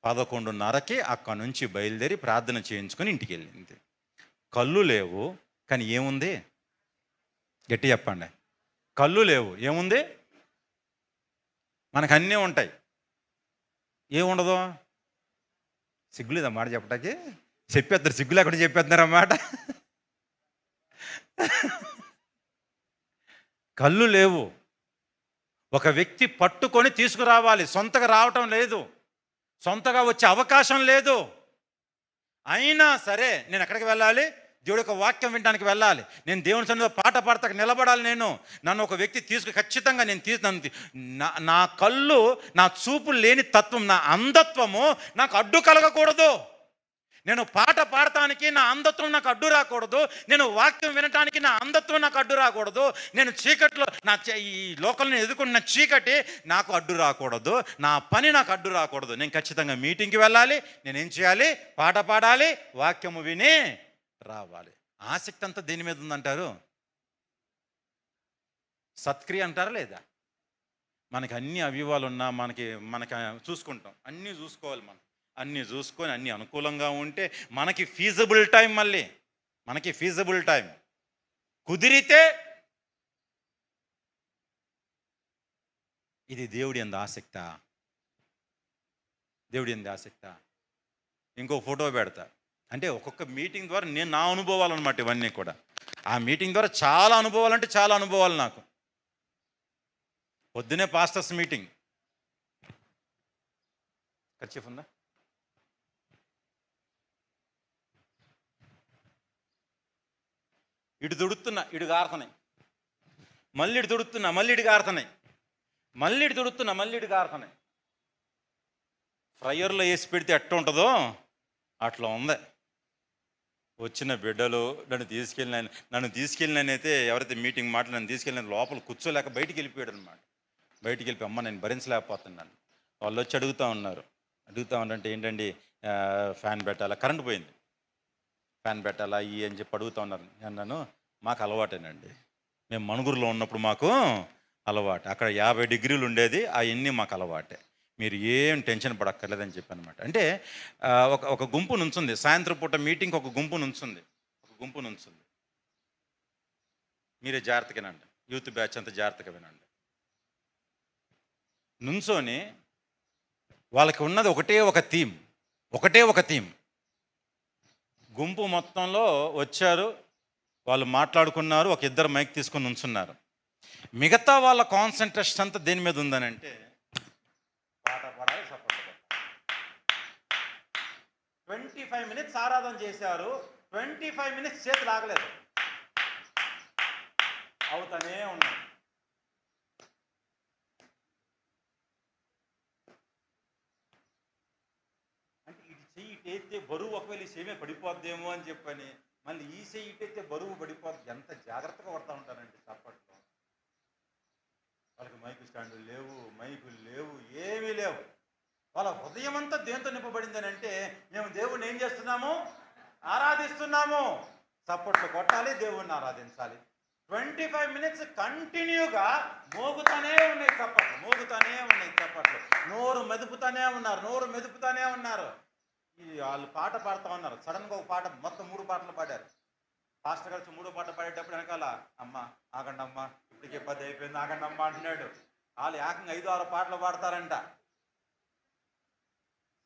11:30కి అక్కడ నుంచి బయలుదేరి ప్రార్థన చేయించుకొని ఇంటికి వెళ్ళింది. కళ్ళు లేవు కానీ ఏముంది? గట్టి చెప్పండి. కళ్ళు లేవు, ఏముంది? మనకు అన్నీ ఉంటాయి, ఏముండదు? సిగ్గులేదు అన్నమాట చెప్పటానికి. చెప్పేద్దరు, సిగ్గు లేకుండా చెప్పేస్తున్నారు అన్నమాట. కళ్ళు లేవు, ఒక వ్యక్తి పట్టుకొని తీసుకురావాలి, సొంతగా రావటం లేదు, సొంతగా వచ్చే అవకాశం లేదు. అయినా సరే నేను ఎక్కడికి వెళ్ళాలి? దేవుడి యొక్క వాక్యం వినడానికి వెళ్ళాలి. నేను దేవుని సన్నిధిలో పాట పాడతాక నిలబడాలి. నన్ను ఒక వ్యక్తి ఖచ్చితంగా నా కళ్ళు, నా చూపు లేని తత్వం, నా అంధత్వము నాకు అడ్డు కలగకూడదు. నేను పాట పాడటానికి నా అంధత్వం నాకు అడ్డు రాకూడదు. నేను వాక్యం వినటానికి నా అంధత్వం నాకు అడ్డు రాకూడదు. నేను చీకట్లో ఈ లోకంలో ఎదుర్కొన్న చీకటి నాకు అడ్డు రాకూడదు. నా పని నాకు అడ్డు రాకూడదు. నేను ఖచ్చితంగా మీటింగ్కి వెళ్ళాలి. నేనేం చేయాలి? పాట పాడాలి, వాక్యము విని రావాలి. ఆసక్తి అంతా దేని మీద ఉందంటారు? సత్క్రియ అంటారా లేదా? మనకి అన్ని అవయవాలు ఉన్నా మనకి చూసుకుంటాం, అన్నీ చూసుకోవాలి. అన్నీ చూసుకొని అన్నీ అనుకూలంగా ఉంటే మనకి ఫీజబుల్ టైం, మళ్ళీ మనకి ఫీజబుల్ టైం కుదిరితే ఇది దేవుడి యందు ఆసక్తా? దేవుడి యందు ఆసక్తా? ఇంకో ఫోటో పెడతా. అంటే ఒక్కొక్క మీటింగ్ ద్వారా నా అనుభవాలు అనమాట ఇవన్నీ కూడా. ఆ మీటింగ్ ద్వారా చాలా అనుభవాలు, అంటే చాలా అనుభవాలు నాకు. పొద్దునే పాస్టర్స్ మీటింగ్. ఖర్చు ఉందా? ఇటు తుడుతున్నా, ఇటు గారుతున్నాయి, మళ్ళీ ఇటు తుడుతున్నా, మళ్ళీ ఇటు గారుతున్నాయి, మళ్ళీ ఇటు తుడుతున్నా, మళ్ళీ ఇటు గారుతున్నాయి. ఫ్రైయర్లో వేసి పెడితే ఎట్ట ఉంటుందో అట్లా ఉంది. వచ్చిన బిడ్డలు నన్ను తీసుకెళ్ళినైతే ఎవరైతే మీటింగ్ మాట నన్ను తీసుకెళ్ళిన లోపల కూర్చోలేక బయటికి వెళ్ళిపోయాడు అనమాట. బయటికి వెళ్ళిపోయి, అమ్మ నేను భరించలేకపోతున్నాను. వాళ్ళు వచ్చి అడుగుతూ ఉన్నారంటే ఏంటండి, ఫ్యాన్ పెట్టాలా, కరెంట్ పోయింది, ఫ్యాన్ పెట్టాలా ఇవి అని చెప్పి అడుగుతూ ఉన్నారు. అన్నాను, మాకు అలవాటేనండి, మేము మణుగురులో ఉన్నప్పుడు మాకు అలవాటు. అక్కడ 50 డిగ్రీలు ఉండేది, అవన్నీ మాకు అలవాటే, మీరు ఏం టెన్షన్ పడక్కర్లేదని చెప్పి అనమాట. అంటే ఒక గుంపు నుంచుంది, సాయంత్రం పూట మీటింగ్కి ఒక గుంపు నుంచుంది. మీరే జాగ్రత్తగా వినండి, యూత్ బ్యాచ్ అంతా జాగ్రత్తగా వినండి. నుంచొని వాళ్ళకి ఉన్నది ఒకటే ఒక థీమ్. గుంపు మొత్తంలో వచ్చారు, వాళ్ళు మాట్లాడుకున్నారు, ఒక ఇద్దరు మైక్ తీసుకొని నుంచున్నారు. మిగతా వాళ్ళ కాన్సన్ట్రేషన్ అంతా దేని మీద ఉందనంటే, పాట పాడాలి, సపోర్ట్. 25 minutes ఆరాధన చేశారు, 25 minutes చేతులు ఆగలేదు, అవుతానే ఉన్నాయి. అంటే ఇది చెయ్యి ఇటైతే బరువు, ఒకవేళ ఈ చెయ్యి పడిపోద్దేమో అని చెప్పని మళ్ళీ ఈ చెయ్యి ఇటైతే బరువు పడిపోద్ది. ఎంత జాగ్రత్తగా కొడతా ఉంటారండి చప్పట్లో. వాళ్ళకి మైకు స్టాండ్లు లేవు, మైకులు లేవు, ఏమీ లేవు. వాళ్ళ హృదయం అంతా దేంతో నింపబడిందని అంటే, మేము దేవుణ్ణి ఏం చేస్తున్నాము? ఆరాధిస్తున్నాము. చప్పట్లు కొట్టాలి, దేవుణ్ణి ఆరాధించాలి. 25 minutes కంటిన్యూగా మోగుతూనే ఉన్నాయి చప్పట్లు, నోరు మెదుపుతూనే ఉన్నారు. వాళ్ళు పాట పాడుతూ ఉన్నారు. సడన్గా ఒక పాట, మొత్తం 3 పాటలు పాడారు. పాస్టర్ గారు 3వ పాట పాడేటప్పుడు వెనకాల, అమ్మ ఆగండి అమ్మ, ఇప్పటికే 10 అయిపోయింది, ఆగండి అమ్మ అంటున్నాడు. వాళ్ళు ఏకంగా 5-6 పాటలు పాడతారంట.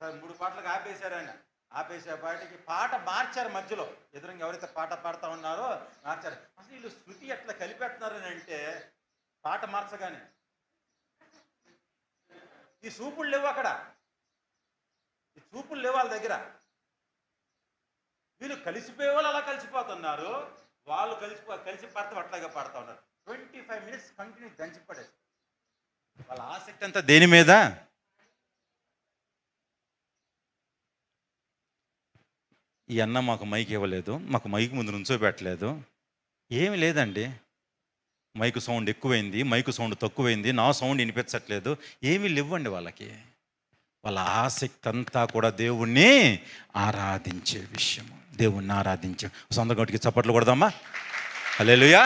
సరే 3 పాటలకు ఆపేశారండి. ఆపేసే పాటకి పాట మార్చారు మధ్యలో. ఎదురుగా ఎవరైతే పాట పాడుతూ ఉన్నారో మార్చారు. అసలు వీళ్ళు శృతి ఎట్లా కలిపెడుతున్నారని అంటే, పాట మార్చగానే ఈ చూపులు లేవు, అక్కడ ఈ చూపులు లేవు వాళ్ళ దగ్గర. వీళ్ళు కలిసిపోయే వాళ్ళు అలా కలిసిపోతున్నారు, వాళ్ళు కలిసి పాడితే అట్లాగే పాడుతూ ఉన్నారు. మినిట్స్ కంటిన్యూ దంచిపడేది. వాళ్ళ ఆసక్తి అంతా దేని మీద? ఈ అన్న మాకు మైక్ ఇవ్వలేదు, మాకు మైక్ ముందు నుంచోబెట్టలేదు. ఏమి లేదండి, మైకు సౌండ్ ఎక్కువైంది, మైకు సౌండ్ తక్కువైంది, నా సౌండ్ వినిపించట్లేదు, ఏమీ లేవండి వాళ్ళకి. వాళ్ళ ఆసక్తి అంతా కూడా దేవుణ్ణి ఆరాధించే విషయము, దేవుణ్ణి ఆరాధించే. సొంతగొట్టికి చప్పట్లు కొడదామా? హల్లెలూయా,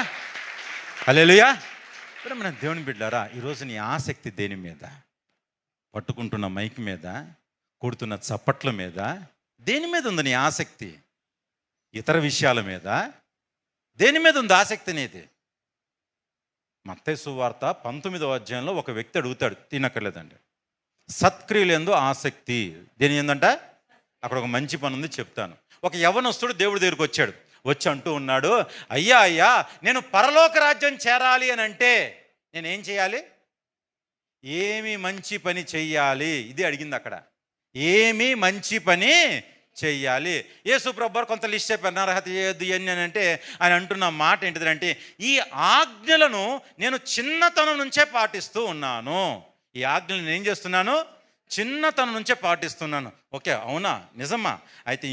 హల్లెలూయా. ఇప్పుడు మన దేవుని బిడ్డలారా, ఈరోజు నీ ఆసక్తి దేని మీద? పట్టుకుంటున్న మైక్ మీద, కొడుతున్న చప్పట్ల మీద, దేని మీద ఉంది నీ ఆసక్తి? ఇతర విషయాల మీద, దేని మీద ఉంది ఆసక్తి అనేది? మత్తయి సువార్త 19వ అధ్యాయంలో ఒక వ్యక్తి అడుగుతాడు, తినక్కర్లేదండి, సత్క్రియలందు ఆసక్తి దేని ఏందంట? అక్కడ ఒక మంచి పని ఉంది, చెప్తాను. ఒక యవ్వనస్తుడు దేవుడి దగ్గరికి వచ్చాడు, వచ్చి అంటూ ఉన్నాడు, అయ్యా అయ్యా, నేను పరలోక రాజ్యం చేరాలి అని అంటే నేనేం చేయాలి? ఏమి మంచి పని చెయ్యాలి? ఇది అడిగింది అక్కడ. ఏమి మంచి పని చెయ్యాలి? యేసు ప్రభువు కొంత లిస్ట్ చెప్పారు, నరహత్య చేయొద్దు ఇవన్నీ అని. అంటే ఆయన అంటున్న మాట ఏంటిదంటే, ఈ ఆజ్ఞలను నేను చిన్నతనం నుంచే పాటిస్తూ ఉన్నాను. ఈ ఆజ్ఞలు నేను ఏం చేస్తున్నాను? చిన్నతనం నుంచే పాటిస్తున్నాను. ఓకే, అవునా, నిజమా? అయితే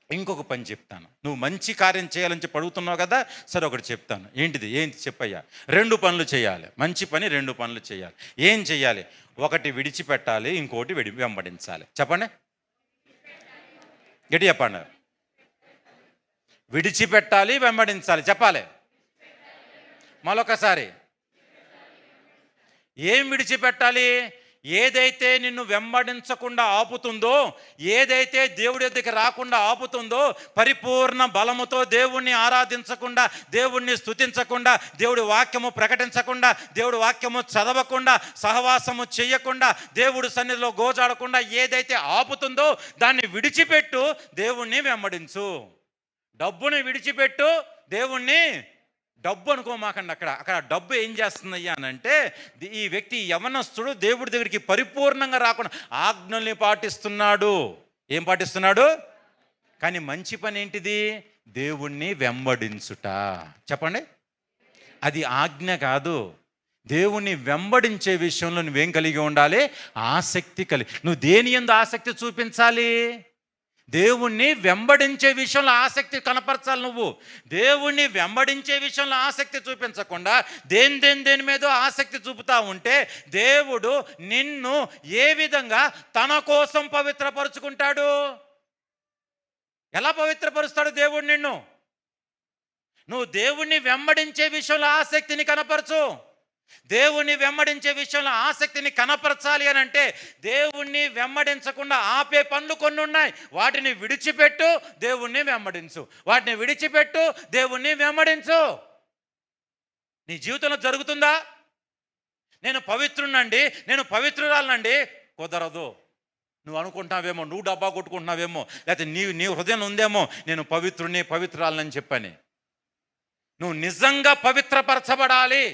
ఇంకొక పని చెప్తాను. నువ్వు మంచి కార్యం చేయాలని చెప్పి అడుగుతున్నావు కదా, సరే ఒకటి చెప్తాను. ఏంటి చెప్పయ్యా? 2 పనులు చేయాలి, మంచి పని 2 పనులు చేయాలి. ఏం చెయ్యాలి? ఒకటి విడిచిపెట్టాలి, ఇంకోటి వెంబడించాలి. చెప్పండి, గట్టి చెప్పండి. విడిచిపెట్టాలి, వెంబడించాలి. చెప్పాలి మరొకసారి. ఏం విడిచిపెట్టాలి? ఏదైతే నిన్ను వెంబడించకుండా ఆపుతుందో, ఏదైతే దేవుడి దగ్గరికి రాకుండా ఆపుతుందో, పరిపూర్ణ బలముతో దేవుణ్ణి ఆరాధించకుండా, దేవుణ్ణి స్తుతించకుండా, దేవుడి వాక్యము ప్రకటించకుండా, దేవుడి వాక్యము చదవకుండా, సహవాసము చెయ్యకుండా, దేవుడి సన్నిధిలో గోజాడకుండా ఏదైతే ఆపుతుందో దాన్ని విడిచిపెట్టు, దేవుణ్ణి వెంబడించు. డబ్బుని విడిచిపెట్టు, దేవుణ్ణి. డబ్బు అనుకోమాకండి. అక్కడ డబ్బు ఏం చేస్తుందయ్యా అని అంటే, ఈ వ్యక్తి యవనస్తుడు దేవుడి దగ్గరికి పరిపూర్ణంగా రాకుండా ఆజ్ఞల్ని పాటిస్తున్నాడు. ఏం పాటిస్తున్నాడు? కానీ మంచి పని ఏంటిది? దేవుణ్ణి వెంబడించుట. చెప్పండి, అది ఆజ్ఞ కాదు. దేవుణ్ణి వెంబడించే విషయంలో నువ్వేం కలిగి ఉండాలి? ఆసక్తి కలిగి. నువ్వు దేని యందు ఆసక్తి చూపించాలి? దేవుణ్ణి వెంబడించే విషయంలో ఆసక్తి కనపరచాలి. నువ్వు దేవుణ్ణి వెంబడించే విషయంలో ఆసక్తి చూపించకుండా దేని మీదో ఆసక్తి చూపుతా ఉంటే, దేవుడు నిన్ను ఏ విధంగా తన కోసం పవిత్రపరుచుకుంటాడు? ఎలా పవిత్రపరుస్తాడు దేవుడు నిన్ను? నువ్వు దేవుణ్ణి వెంబడించే విషయంలో ఆసక్తిని కనపరచు. దేవుణ్ణి వెంబడించే విషయంలో ఆసక్తిని కనపరచాలి అని అంటే, దేవుణ్ణి వెంబడించకుండా ఆపే పనులు కొన్ని ఉన్నాయి. వాటిని విడిచిపెట్టు, దేవుణ్ణి వెంబడించు. వాటిని విడిచిపెట్టు, దేవుణ్ణి వెంబడించు. నీ జీవితంలో జరుగుతుందా? నేను పవిత్రునండి, నేను పవిత్రురాలనండి. కుదరదు. నువ్వు అనుకుంటున్నావేమో, నువ్వు డబ్బా కొట్టుకుంటున్నావేమో, లేకపోతే నీ హృదయం ఉందేమో నేను పవిత్రుని పవిత్రాలని చెప్పని. నువ్వు నిజంగా పవిత్రపరచబడాలి.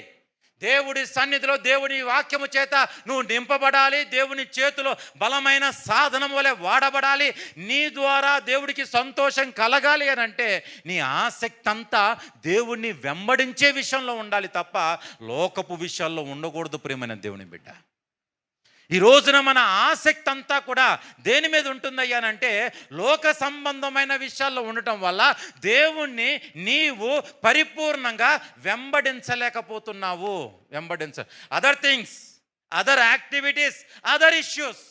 దేవుడి సన్నిధిలో దేవుని వాక్యము చేత నువ్వు నింపబడాలి. దేవుని చేతిలో బలమైన సాధనం వలె వాడబడాలి. నీ ద్వారా దేవుడికి సంతోషం కలగాలి అని అంటే నీ ఆసక్తి అంతా దేవుణ్ణి వెంబడించే విషయంలో ఉండాలి తప్ప లోకపు విషయాల్లో ఉండకూడదు. ప్రియమైన దేవుని బిడ్డ, ఈ రోజున మన ఆసక్తి అంతా కూడా దేని మీద ఉంటుందయ్యానంటే, లోక సంబంధమైన విషయాల్లో ఉండటం వల్ల దేవుణ్ణి నీవు పరిపూర్ణంగా వెంబడించలేకపోతున్నావు. Other things, other activities, other issues,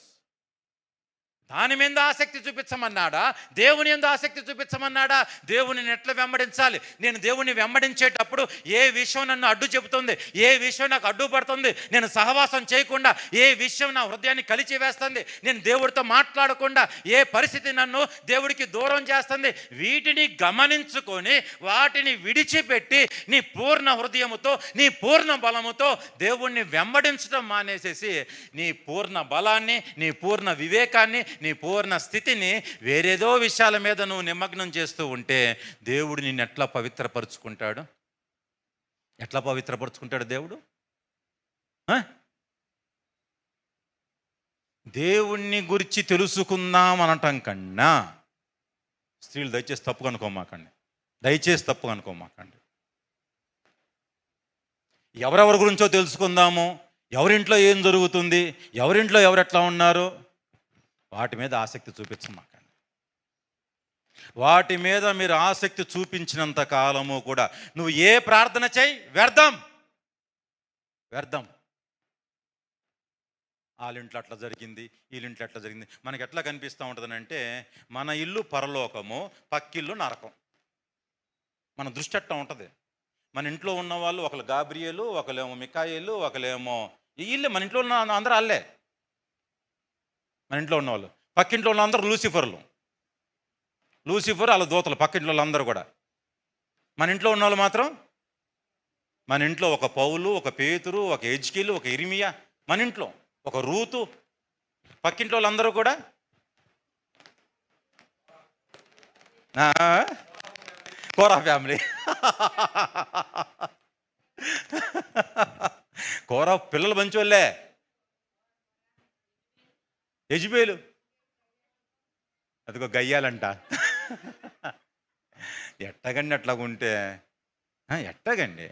దాని మీద ఆసక్తి చూపించమన్నాడా? దేవుని యందు ఆసక్తి చూపించమన్నాడా? దేవుని ఎట్లా వెంబడించాలి? నేను దేవుని వెంబడించేటప్పుడు ఏ విషయం నన్ను అడ్డు చెబుతుంది, ఏ విషయం నాకు అడ్డుపడుతుంది, నేను సహవాసం చేయకుండా ఏ విషయం నా హృదయాన్ని కలిచివేస్తుంది, నేను దేవుడితో మాట్లాడకుండా ఏ పరిస్థితి నన్ను దేవుడికి దూరం చేస్తుంది, వీటిని గమనించుకొని వాటిని విడిచిపెట్టి నీ పూర్ణ హృదయముతో, నీ పూర్ణ బలముతో దేవుణ్ణి వెంబడించడం మానేసేసి నీ పూర్ణ బలాన్ని, నీ పూర్ణ వివేకాన్ని, నీ పూర్ణ స్థితిని వేరేదో విషయాల మీద నువ్వు నిమగ్నం చేస్తూ ఉంటే దేవుడు నిన్ను ఎట్లా పవిత్రపరుచుకుంటాడు? ఎట్లా పవిత్రపరుచుకుంటాడు దేవుడు? దేవుణ్ణి గురించి తెలుసుకుందాం అనటం కన్నా, స్త్రీలు దయచేసి తప్పు కనుకోమాకండి, దయచేసి తప్పు కనుకోమాకండి. ఎవరెవరి గురించో తెలుసుకుందాము, ఎవరింట్లో ఏం జరుగుతుంది, ఎవరింట్లో ఎవరెట్లా ఉన్నారు, వాటి మీద ఆసక్తి చూపించమాకండి. వాటి మీద మీరు ఆసక్తి చూపించినంత కాలము కూడా నువ్వు ఏ ప్రార్థన చేయి వ్యర్థం. వాళ్ళింట్లో అట్లా జరిగింది, వీళ్ళింట్లో అట్లా జరిగింది. మనకి ఎట్లా కనిపిస్తూ ఉంటుందని అంటే, మన ఇల్లు పరలోకము, పక్కిల్లు నరకం. మన దృష్టి అట్లా ఉంటుంది. మన ఇంట్లో ఉన్న వాళ్ళు ఒకళ్ళు గాబ్రియేలు, ఒకళ్ళేమో మికాయేలు, ఒకళ్ళేమో వీళ్ళే. మన ఇంట్లో ఉన్న అందరూ వాళ్ళే మన ఇంట్లో ఉన్నవాళ్ళు. పక్కింట్లో ఉన్న అందరూ లూసిఫర్ వాళ్ళ దూతలు, పక్కింట్లో వాళ్ళందరూ కూడా. మన ఇంట్లో ఉన్న వాళ్ళు మాత్రం, మన ఇంట్లో ఒక పౌలు, ఒక పేతురు, ఒక ఎజ్కేలు, ఒక ఇర్మియా, మన ఇంట్లో ఒక రూతు, పక్కింట్లో వాళ్ళందరూ కూడా కోరా ఫ్యామిలీ. కోరా పిల్లలు మంచోళ్ళే. యెజబేలు అదిగో గయ్యాలంట. ఎట్టగండి అట్లాగుంటే, ఎట్టగండి,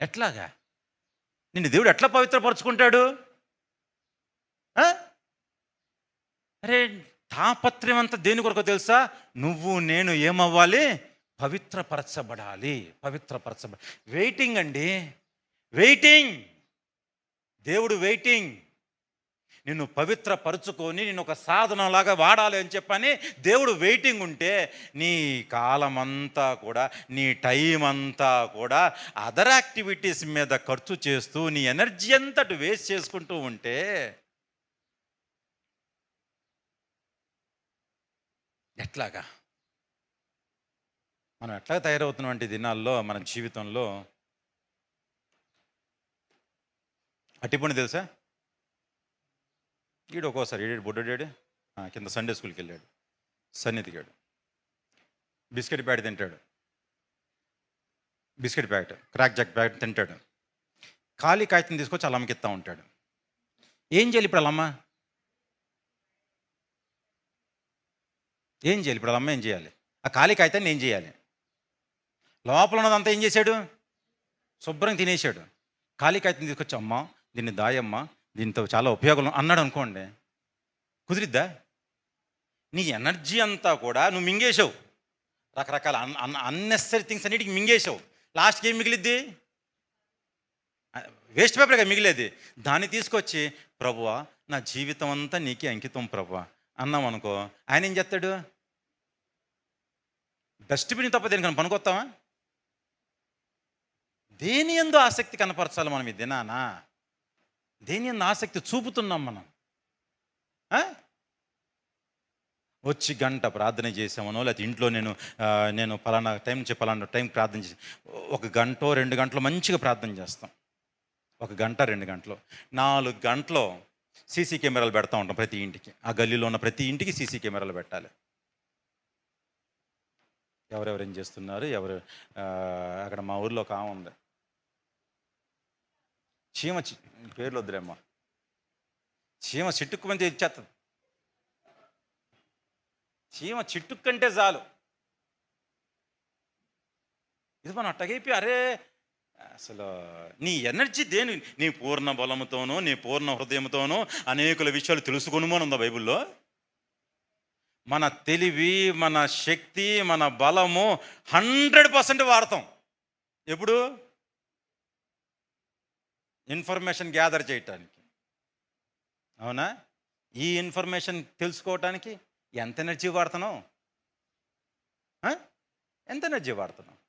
ఎట్లాగా నిన్ను దేవుడు ఎట్లా పవిత్రపరుచుకుంటాడు? అరే, తాపత్రయం అంతా దేని కొరకు తెలుసా? నువ్వు నేను ఏమవ్వాలి? పవిత్రపరచబడాలి. వెయిటింగ్ అండి, వెయిటింగ్. దేవుడు వెయిటింగ్. నిన్ను పవిత్రపరుచుకొని నేను ఒక సాధనలాగా వాడాలి అని చెప్పని దేవుడు వెయిటింగ్ ఉంటే, నీ కాలం అంతా కూడా, నీ టైం అంతా కూడా అదర్ యాక్టివిటీస్ మీద ఖర్చు చేస్తూ నీ ఎనర్జీ అంతటి వేస్ట్ చేసుకుంటూ ఉంటే ఎట్లాగా? మనం ఎట్లా తయారవుతున్నటువంటి దినాల్లో మన జీవితంలో అట్టిపండి తెలుసా? ఈడు ఒక్కోసారి ఏడు బొడ్డోడాడు, కింద సండే స్కూల్కి వెళ్ళాడు, సన్నిధిగాడు, బిస్కెట్ ప్యాకెట్ తింటాడు, biscuit packet, crack Jack packet తింటాడు, ఖాళీ కాగితం తీసుకొచ్చి వాళ్ళ అమ్మకి ఇస్తూ ఉంటాడు. ఏం చేయాలి ఇప్పుడు వాళ్ళమ్మ? ఏం అమ్మ ఏం చేయాలి? ఆ ఖాళీ కాగితాన్ని ఏం చేయాలి? లోపల ఉన్నదంతా ఏం చేశాడు? శుభ్రం తినేశాడు. ఖాళీ కాగితం తీసుకొచ్చి, అమ్మ దీన్ని దాయమ్మ, దీంతో చాలా ఉపయోగం అన్నాడు అనుకోండి, కుదిరిద్దా? నీ ఎనర్జీ అంతా కూడా నువ్వు మింగేసావు. రకరకాల అన్నెసరీ థింగ్స్ అన్నిటికి మింగేసావు. లాస్ట్కి ఏం మిగిలిద్ది? వేస్ట్ పేపర్గా మిగిలేది. దాన్ని తీసుకొచ్చి, ప్రభువా నా జీవితం అంతా నీకే అంకితం ప్రభువా అన్నాం అనుకో, ఆయన ఏం చేస్తాడు? డస్ట్బిన్ తప్ప దేనికన్నా పనికొస్తావా? దేని యందు ఆసక్తి కనపరచాలి మనం ఈ దినానా? దేని యందు ఆసక్తి చూపుతున్నాం మనం? వచ్చి గంట ప్రార్థన చేసామనో, లేకపోతే ఇంట్లో నేను పలానా టైం నుంచి పలానా టైం ప్రార్థన చేసి 1 గంట 2 గంటలు మంచిగా ప్రార్థన చేస్తాం. 1 గంట 2 గంటలు 4 గంటలు సీసీ కెమెరాలు పెడతా ఉంటాం ప్రతి ఇంటికి. ఆ గల్లీలో ఉన్న ప్రతి ఇంటికి సీసీ కెమెరాలు పెట్టాలి. ఎవరెవరు ఏం చేస్తున్నారు, ఎవరు. అక్కడ మా ఊర్లో ఒక ఆమె ఉంది, చీమ పేర్లు వద్దులేమ్మా, చీమ చిట్టుక్కుమంటే ఇచ్చేస్తుంది. చీమ చిట్టుక్కంటే చాలు. ఇది మనం అట్టగైపోయి, అరే అసలు నీ ఎనర్జీ దేని? నీ పూర్ణ బలముతోనూ నీ పూర్ణ హృదయంతోనూ అనేకుల విషయాలు తెలుసుకొనుము అని ఉందా బైబిల్లో? మన తెలివి, మన శక్తి, మన బలము 100% వాడతాం. ఎప్పుడు? ఇన్ఫర్మేషన్ గ్యాదర్ చేయటానికి. అవునా? ఈ ఇన్ఫర్మేషన్ తెలుసుకోవటానికి ఎంత ఎనర్జీ వాడుతున్నావు? ఎంత ఎనర్జీ వాడుతున్నావు?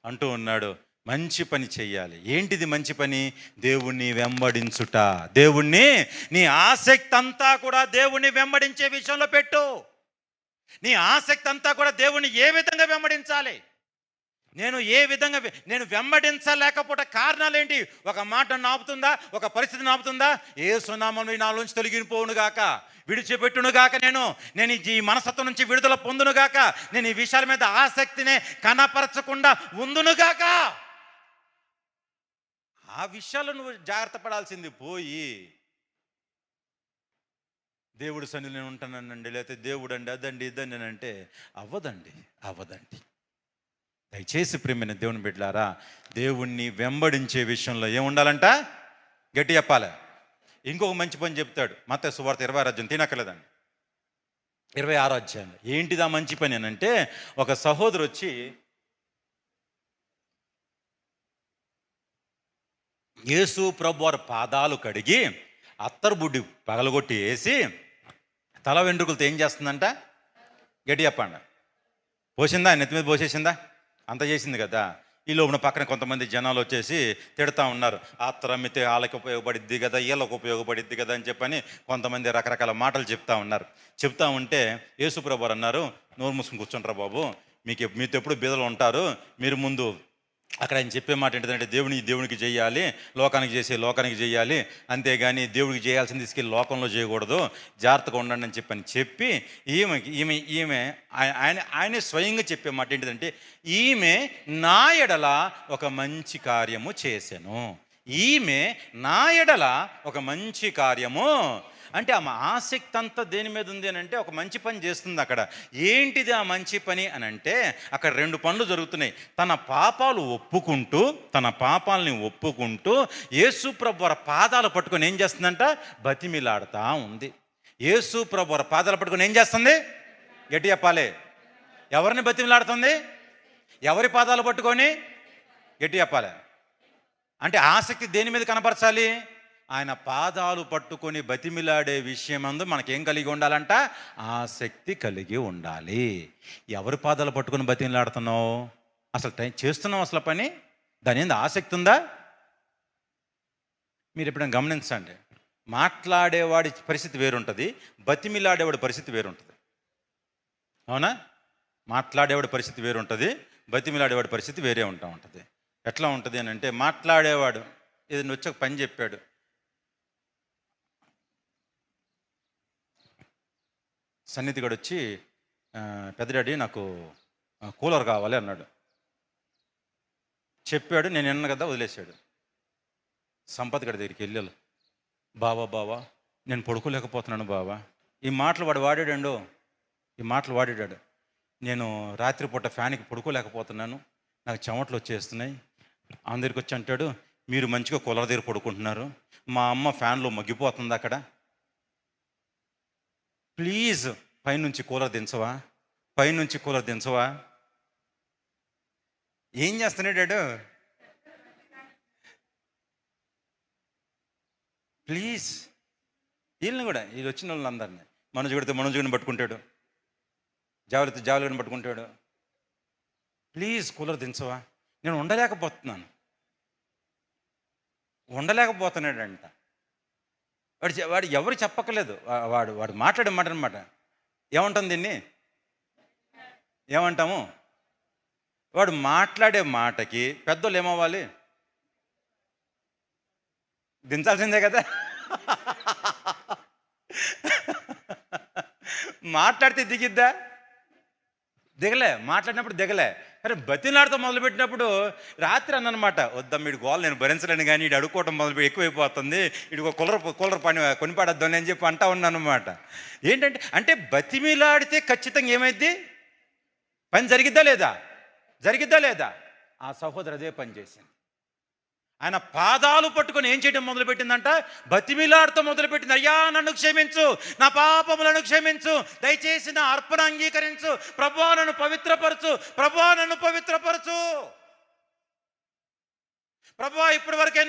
అంటూ ఉన్నాడు, మంచి పని చెయ్యాలి. ఏంటిది మంచి పని? దేవుణ్ణి వెంబడించుట. దేవుణ్ణి, నీ ఆసక్తి అంతా కూడా దేవుణ్ణి వెంబడించే విషయంలో పెట్టు. నీ ఆసక్తి అంతా కూడా దేవుణ్ణి ఏ విధంగా వెంబడించాలి, నేను వెంబడించలేకపోతే కారణాలు ఏంటి? ఒక మాట నాపుతుందా? ఒక పరిస్థితి నాపుతుందా? యేసు నామములో నాలోంచి తొలగిపోవును గాక, విడిచిపెట్టును గాక, నేను ఈ మనస్తత్వం నుంచి విడుదల పొందును గాక, నేను ఈ విషయాల మీద ఆసక్తినే కనపరచకుండా ఉందును గాక. ఆ విషయాలు నువ్వు జాగ్రత్త పడాల్సింది పోయి, దేవుడి సన్నిధిలో నేను ఉంటానండి, లేకపోతే దేవుడు అండి అదండి ఇదండి అంటే అవ్వదండి. దయచేసి ప్రియమైన దేవుని బిడ్డలారా, దేవుణ్ణి వెంబడించే విషయంలో ఏముండాలంట? గట్టి చెప్పాలి. ఇంకొక మంచి పని చెప్తాడు మత్తయి సువార్త 20వ అధ్యాయం, తినక్కర్లేదండి, 26వ అధ్యాయం. ఏంటిదా మంచి పని అని అంటే, ఒక సహోదరు వచ్చి యేసు ప్రభు వారి పాదాలు కడిగి అత్తరు బుడ్డి పగలగొట్టి వేసి తల వెంట్రుకలతో ఏం చేస్తుందంట? గట్టి చెప్పండి. పోసిందా? నెత్తి మీద పోసేసిందా? అంత చేసింది కదా. ఈ లోపల పక్కన కొంతమంది జనాలు వచ్చేసి తిడతా ఉన్నారు. అత్తరు అమ్మితే వాళ్ళకి ఉపయోగపడిద్ది కదా, వీళ్ళకి ఉపయోగపడిద్ది కదా అని చెప్పని కొంతమంది రకరకాల మాటలు చెప్తా ఉన్నారు. చెప్తా ఉంటే యేసు ప్రభు వారు అన్నారు, నోరు మూసుకుని కూర్చుంటారా బాబు, మీతో ఎప్పుడు బీదలు ఉంటారు, మీరు ముందు అక్కడ ఆయన చెప్పే మాట ఏంటంటే, దేవునికి చేయాలి, లోకానికి చేయాలి, అంతేగాని దేవుడికి చేయాల్సింది తీసుకెళ్ళి లోకంలో చేయకూడదు, జాగ్రత్తగా ఉండండి అని చెప్పి ఆయనే స్వయంగా చెప్పే మాట ఏంటిదంటే, ఈమె నా ఎడల ఒక మంచి కార్యము చేసెను. ఈమె నా ఎడల ఒక మంచి కార్యము అంటే ఆమె ఆసక్తి అంతా దేని మీద ఉంది అని అంటే, ఒక మంచి పని చేస్తుంది. అక్కడ ఏంటిది ఆ మంచి పని అని అంటే, అక్కడ 2 పనులు జరుగుతున్నాయి. తన పాపాలని ఒప్పుకుంటూ యేసు ప్రభు వారి పాదాలు పట్టుకొని ఏం చేస్తుందంట? బతిమిలాడుతూ ఉంది. యేసు ప్రభు వారి పాదాలు పట్టుకొని ఏం చేస్తుంది? గట్టి చెప్పాలి. ఎవరిని బతిమిలాడుతుంది? ఎవరి పాదాలు పట్టుకొని? గట్టి చెప్పాలి. అంటే ఆసక్తి దేని మీద కనపరచాలి? ఆయన పాదాలు పట్టుకొని బతిమిలాడే విషయమందు మనకేం కలిగి ఉండాలంట? ఆసక్తి కలిగి ఉండాలి. ఎవరి పాదాలు పట్టుకొని బతిమిలాడుతున్నావు? అసలు చేస్తున్నావు అసలు పని? దాని మీద ఆసక్తి ఉందా? మీరు ఎప్పుడైనా గమనించండి, మాట్లాడేవాడి పరిస్థితి వేరుంటుంది, బతిమిలాడేవాడి పరిస్థితి వేరుంటుంది. అవునా? మాట్లాడేవాడి పరిస్థితి వేరుంటుంది, బతిమిలాడేవాడి పరిస్థితి వేరే ఉంటుంది. ఎట్లా ఉంటుంది అని అంటే, మాట్లాడేవాడు ఏదైనా వచ్చి ఒక పని చెప్పాడు, సన్నిధిగడు వచ్చి, పెద్ద డాడీ నాకు కూలర్ కావాలి అన్నాడు. చెప్పాడు, నేను విన్నాను కదా, వదిలేశాడు. సంపత్ గడి దగ్గరికి వెళ్ళాను, బావా నేను పడుకోలేకపోతున్నాను బావా. ఈ మాటలు వాడాడు. నేను రాత్రిపూట ఫ్యాన్కి పడుకోలేకపోతున్నాను, నాకు చెమటలు వచ్చేస్తున్నాయి. అందరికి వచ్చి అంటాడు, మీరు మంచిగా కూలర్ దగ్గర పడుకుంటున్నారు, మా అమ్మ ఫ్యాన్లో మగ్గిపోతుంది అక్కడ, ప్లీజ్ పైనుంచి కూలర్ దించవా. ఏం చేస్తున్నాడు? ప్లీజ్. వీళ్ళని కూడా, వీళ్ళు వచ్చిన వాళ్ళందరినీ మనోజుడిని పట్టుకుంటాడు, జావలిని పట్టుకుంటాడు. ప్లీజ్ కూలర్ దించవా, నేను ఉండలేకపోతున్నాడంట. వాడు ఎవరు చెప్పక్కర్లేదు, వాడు మాట్లాడే మాట అనమాట. ఏమంటాం దీన్ని? ఏమంటాము? వాడు మాట్లాడే మాటకి పెద్దోళ్ళు ఏమవ్వాలి? దించాల్సిందే కదా. మాట్లాడితే దిగిద్దా? మాట్లాడినప్పుడు దిగలే. అరే బతిలాడుతూ మొదలుపెట్టినప్పుడు రాత్రి అన్నమాట, వద్దాం వీడి గోల్ నేను భరించలేను, కానీ వీడు అడుక్కోవటం ఎక్కువైపోతుంది, వీడికి కూలర్ పని కొనిపాడద్దాం అని చెప్పి అంటా ఉన్నాను అనమాట. ఏంటంటే, అంటే బతిమిలాడితే ఖచ్చితంగా ఏమైద్ది? పని జరిగిద్దా లేదా? ఆ సహోదరు అదే పని చేసింది. ఆయన పాదాలు పట్టుకొని ఏం చేయడం మొదలుపెట్టిందంట? బతిమిలాడుతూ మొదలుపెట్టింది. అయ్యా నన్ను క్షమించు, నా పాపములను క్షమించు, దయచేసి నా అర్పణ అంగీకరించు, ప్రభువా నన్ను పవిత్రపరచు. ప్రభువా ఇప్పటి వరకు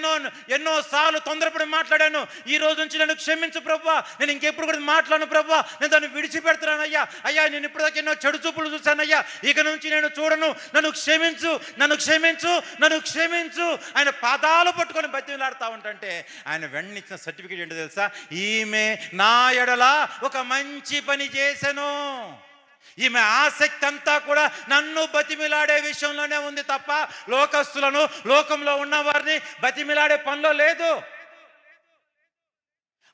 ఎన్నో సార్లు తొందరపడి మాట్లాడాను, ఈ రోజు నుంచి నన్ను క్షమించు ప్రభువా, నేను ఇంకెప్పుడు కూడా మాట్లాడను ప్రభువా, నేను దాన్ని విడిచిపెడుతున్నాను అయ్యా నేను ఇప్పటిదాకా ఎన్నో చెడు చూపులు చూశానయ్యా, ఇక నుంచి నేను చూడను, నన్ను క్షమించు. ఆయన పాదాలు పట్టుకొని బతిమిలాడుతూ ఉంటే ఆయన వెంటనే ఇచ్చిన సర్టిఫికేట్ ఏంటో తెలుసా? ఈమె నా ఎడల ఒక మంచి పని చేసెను. ఈమె ఆసక్తి అంతా కూడా నన్ను బతిమిలాడే విషయంలోనే ఉంది తప్ప లోకస్తులను, లోకంలో ఉన్న వారిని బతిమిలాడే పనిలో లేదు.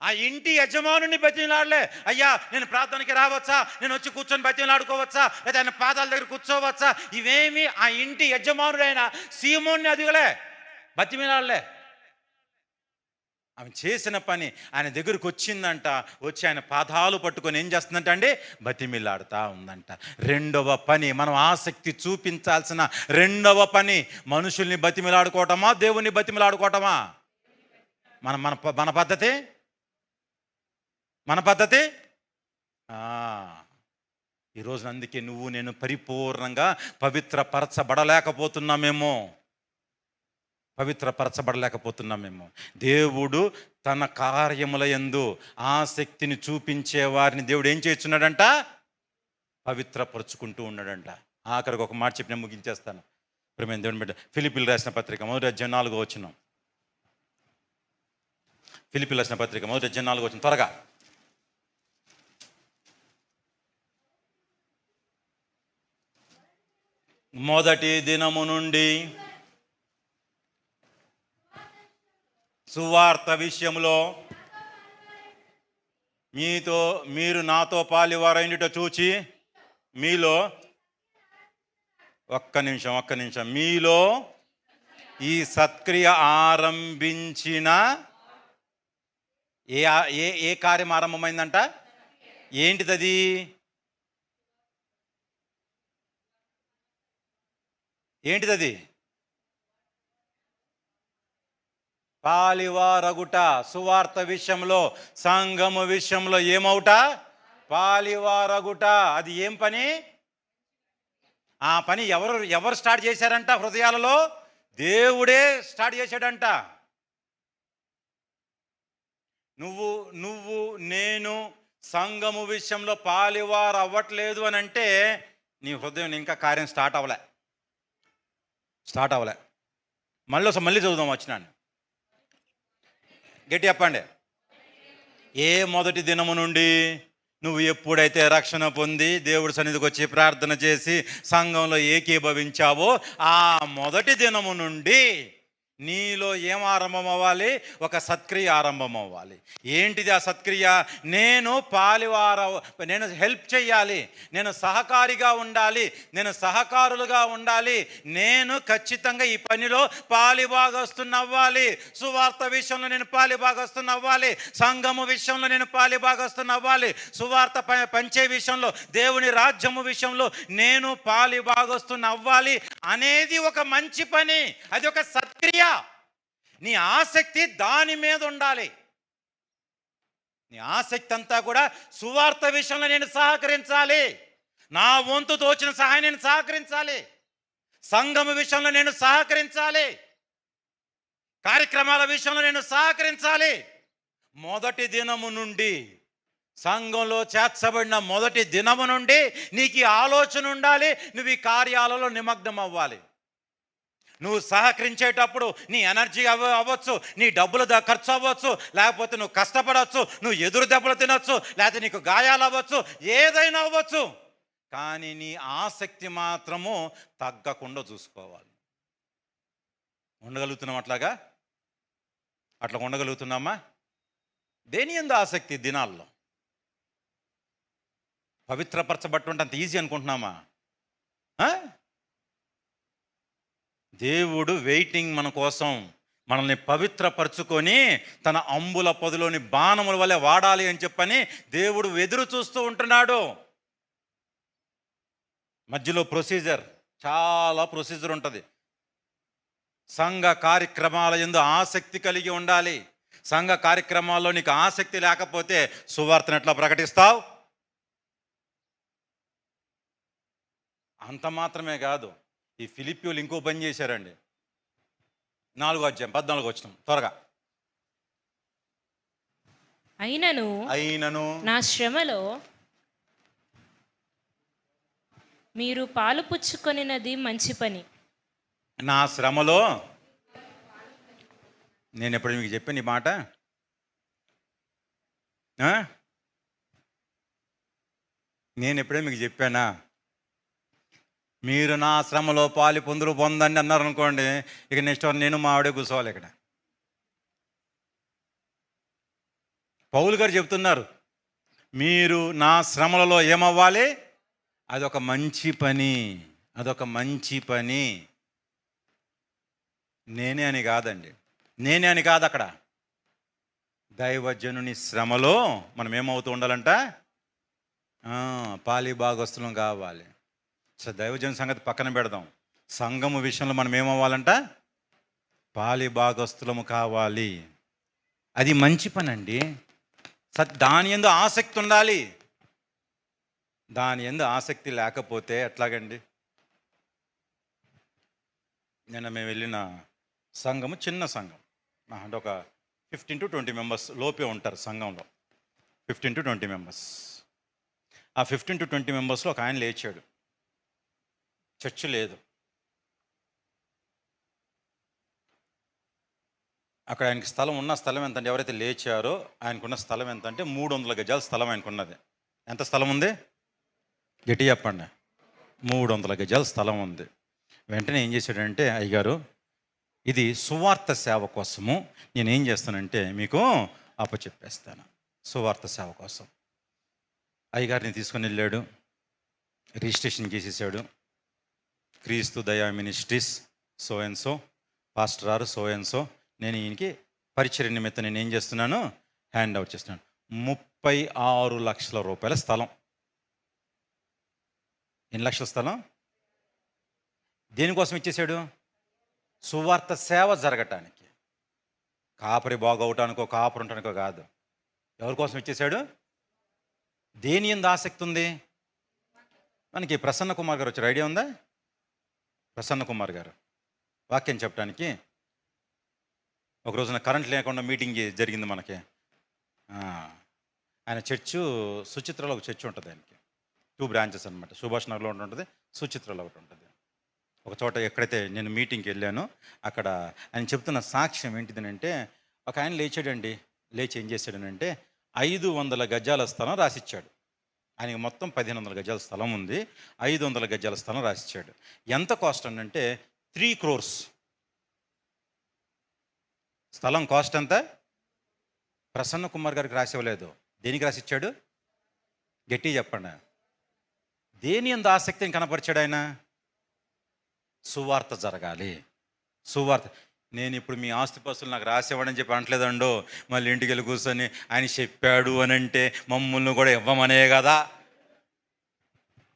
ఆ ఇంటి యజమానుని బతిమిలాడలే, అయ్యా నేను ప్రార్థనకి రావచ్చా, నేను వచ్చి కూర్చొని బతిమిలాడుకోవచ్చా, లేదా ఆయన పాదాల దగ్గర కూర్చోవచ్చా, ఇవేమి ఆ ఇంటి యజమానుడైన సీమోన్ని అదిగలే, బతిమిలాడలే. ఆమె చేసిన పని ఆయన దగ్గరికి వచ్చిందంట. వచ్చి ఆయన పాదాలు పట్టుకొని ఏం చేస్తుందంట అండి? బతిమిలాడుతూ ఉందంట. రెండవ పని, మనం ఆసక్తి చూపించాల్సిన రెండవ పని, మనుషుల్ని బతిమిలాడుకోవటమా, దేవుణ్ణి బతిమిలాడుకోవటమా? మన మన మన పద్ధతి మన పద్ధతి ఈరోజు అందుకే నువ్వు నేను పరిపూర్ణంగా పవిత్రపరచబడలేకపోతున్నామేమో. దేవుడు తన కార్యముల యందు ఆసక్తిని చూపించే వారిని దేవుడు ఏం చేస్తున్నాడంట? పవిత్రపరుచుకుంటూ ఉన్నాడంట. ఆఖరికి ఒక మాట చెప్పి నేను ముగించేస్తాను. ప్రియమైన దేవుని బిడ్డ, ఫిలిప్పీయులకు రాసిన పత్రిక 1:4 ఫిలిప్పీయులకు రాసిన పత్రిక 1:4 త్వరగా. మొదటి దినము నుండి సువార్త విషయంలో మీరు నాతో పాలివారైనట చూచి మీలో ఒక్క నిమిషం మీలో ఈ సత్క్రియ ఆరంభించిన ఏ కార్యం ఆరంభమైందంట? ఏంటిదది? ఏంటిదది? పాలివారగుట. సువార్త విషయంలో, సంఘము విషయంలో ఏమవుట? పాలివారగుట. అది ఏం పని? ఆ పని ఎవరు స్టార్ట్ చేశారంట? హృదయాలలో దేవుడే స్టార్ట్ చేశాడంట. నువ్వు నేను సంఘము విషయంలో పాలివారు అవ్వట్లేదు అని అంటే నీ హృదయం ఇంకా కార్యం స్టార్ట్ అవ్వలే. మళ్ళీ చదువుదాం వచ్చినాను. గట్టి చెప్పండి. మొదటి దినము నుండి నువ్వు ఎప్పుడైతే రక్షణ పొంది దేవుడి సన్నిధికి వచ్చి ప్రార్థన చేసి సంఘంలో ఏకీభవించావో ఆ మొదటి దినము నుండి నీలో ఏం ఆరంభం అవ్వాలి? ఒక సత్క్రియ ఆరంభం అవ్వాలి. ఏంటిది ఆ సత్క్రియ? నేను హెల్ప్ చేయాలి, నేను సహకారిగా ఉండాలి, నేను సహకారులుగా ఉండాలి, నేను ఖచ్చితంగా ఈ పనిలో పాలిభాగస్తున్నవ్వాలి. సువార్త విషయంలో నేను పాలిభాగస్తున్నవ్వాలి, సంఘము విషయంలో నేను పాలిభాగస్తున్నవ్వాలి, సువార్త పంచే విషయంలో, దేవుని రాజ్యము విషయంలో నేను పాలిభాగస్తున్నవ్వాలి అనేది ఒక మంచి పని. అది ఒక సత్క్రియ. నీ ఆసక్తి దాని మీద ఉండాలి. నీ ఆసక్తి అంతా కూడా సువార్త విషయంలో నేను సహకరించాలి, నా వంతు తోచిన సహాయం నేను సహకరించాలి, సంఘము విషయంలో నేను సహకరించాలి, కార్యక్రమాల విషయంలో నేను సహకరించాలి. మొదటి దినము నుండి, సంఘంలో చేర్చబడిన మొదటి దినము నుండి నీకు ఈ ఆలోచన ఉండాలి. నువ్వు ఈ కార్యాలలో నిమగ్నం అవ్వాలి. నువ్వు సహకరించేటప్పుడు నీ ఎనర్జీ అవ్వచ్చు, నీ డబ్బులు ఖర్చు అవ్వచ్చు, లేకపోతే నువ్వు కష్టపడవచ్చు, నువ్వు ఎదురు దెబ్బలు తినొచ్చు, లేకపోతే నీకు గాయాలు అవ్వచ్చు, ఏదైనా అవ్వచ్చు. కానీ నీ ఆసక్తి మాత్రము తగ్గకుండా చూసుకోవాలి. ఉండగలుగుతున్నాం అట్లా ఉండగలుగుతున్నామా? దేని యందు ఆసక్తి? దినాల్లో పవిత్రపరచబట్టు అంత ఈజీ అనుకుంటున్నామా? దేవుడు వెయిటింగ్ మన కోసం, మనల్ని పవిత్రపరచుకొని తన అంబుల పొదిలోని బాణముల వలె వాడాలి అని చెప్పని దేవుడు ఎదురు చూస్తూ ఉంటున్నాడు. మధ్యలో చాలా ప్రొసీజర్ ఉంటుంది. సంఘ కార్యక్రమాల యందు ఆసక్తి కలిగి ఉండాలి. సంఘ కార్యక్రమాల్లో నీకు ఆసక్తి లేకపోతే సువార్తను ఎట్లా ప్రకటిస్తావు? అంత మాత్రమే కాదు, ఈ ఫిలిప్పీయులు ఇంకో పని చేశారండి. 4:14 త్వరగా. అయినను నా శ్రమలో మీరు పాలు పుచ్చుకొనినది మంచి పని. నా శ్రమలో నేను ఎప్పుడు మీకు చెప్పాను ఈ మాట? నేను ఎప్పుడే మీకు చెప్పానా? మీరు నా శ్రమలో పొందండి అన్నారు అనుకోండి, ఇక నెక్స్ట్ నేను మా ఆవిడే కూర్చోవాలి. ఇక్కడ పౌలు గారు చెప్తున్నారు, మీరు నా శ్రమలలో ఏమవ్వాలి? అదొక మంచి పని. నేనే అని కాదు అక్కడ. దైవజనుని శ్రమలో మనం ఏమవుతూ ఉండాలంట? పాలి భాగస్తులం కావాలి. సో దైవజన సంగతి పక్కన పెడదాం. సంఘము విషయంలో మనం ఏమవ్వాలంట? పాలి భాగస్తులము కావాలి. అది మంచి పని అండి. దాని యందు ఆసక్తి ఉండాలి. దాని యందు ఆసక్తి లేకపోతే ఎట్లాగండి? నిన్న మేము వెళ్ళిన సంఘము చిన్న సంఘం, అంటే ఒక 15 to 20 మెంబర్స్ లోపే ఉంటారు సంఘంలో. 15 to 20 మెంబర్స్. ఆ 15 to 20 మెంబర్స్లో ఒక ఆయన లేచాడు. చర్చ్ లేదు. అక్కడ ఆయనకి స్థలం ఉన్న స్థలం ఎంతంటే, ఎవరైతే లేచారో ఆయనకున్న స్థలం ఎంతంటే 300 గజాల స్థలం ఆయనకున్నది. ఎంత స్థలం ఉంది? గట్టి చెప్పండి. 300 గజాల స్థలం ఉంది. వెంటనే ఏం చేశాడంటే, అయ్యగారు ఇది సువార్త సేవ కోసము నేనేం చేస్తానంటే మీకు అప్పచెప్పేస్తాను. సువార్త సేవ కోసం అయ్యగారిని తీసుకొని వెళ్ళాడు. రిజిస్ట్రేషన్ చేసేసాడు. Kreestu Daya ministries so and so, pastor or so and so, నేను ఈయనకి పరిచర్య నిమిత్తం నేను ఏం చేస్తున్నాను? హ్యాండ్ అవుట్ చేస్తున్నాను. 36 లక్షల రూపాయల స్థలం. ఎన్ని లక్షల స్థలం? దేనికోసం ఇచ్చేసాడు? సువార్త సేవ జరగటానికి, కాపరి బాగవటానికో కాపరి ఉండటానికో కాదు. ఎవరి కోసం ఇచ్చేసాడు? దేని యందు ఆసక్తి ఉంది? మనకి ప్రసన్న కుమార్ గారు వచ్చారు. ఐడియా ఉందా? ప్రసన్న కుమార్ గారు వాక్యం చెప్పడానికి ఒక రోజున కరెంట్ లేకుండా మీటింగ్ జరిగింది మనకి. ఆయన చర్చు సుచిత్రలో ఒక చర్చ్ ఉంటుంది. ఆయనకి 2 బ్రాంచెస్ అనమాట. సుభాష్ నగర్లో ఒకటి ఉంటుంది, సుచిత్రలో ఒకటి ఉంటుంది. ఒక చోట ఎక్కడైతే నేను మీటింగ్కి వెళ్ళానో అక్కడ ఆయన చెప్తున్న సాక్ష్యం ఏంటిదనంటే, ఒక ఆయన లేచాడండి. లేచి ఏం చేశాడనంటే 500 గజాల స్థలం రాసిచ్చాడు. ఆయనకి మొత్తం 1500 గజాల స్థలం ఉంది. 500 గజాల స్థలం రాసిచ్చాడు. ఎంత కాస్ట్ అంటే 3 crores. స్థలం కాస్ట్ ఎంత? ప్రసన్న కుమార్ గారికి రాసివ్వలేదు. దేనికి రాసిచ్చాడు? గట్టి చెప్పండి. దేని యందు ఆసక్తిని కనపరిచాడు ఆయన? సువార్త జరగాలి. సువార్త. నేను ఇప్పుడు మీ ఆస్తిపాస్తులు నాకు రాసేవాడని చెప్పి అనట్లేదండో. మళ్ళీ ఇంటికి వెళ్ళి కూర్చొని ఆయన చెప్పాడు అని అంటే మమ్మల్ని కూడా ఇవ్వమనే కదా.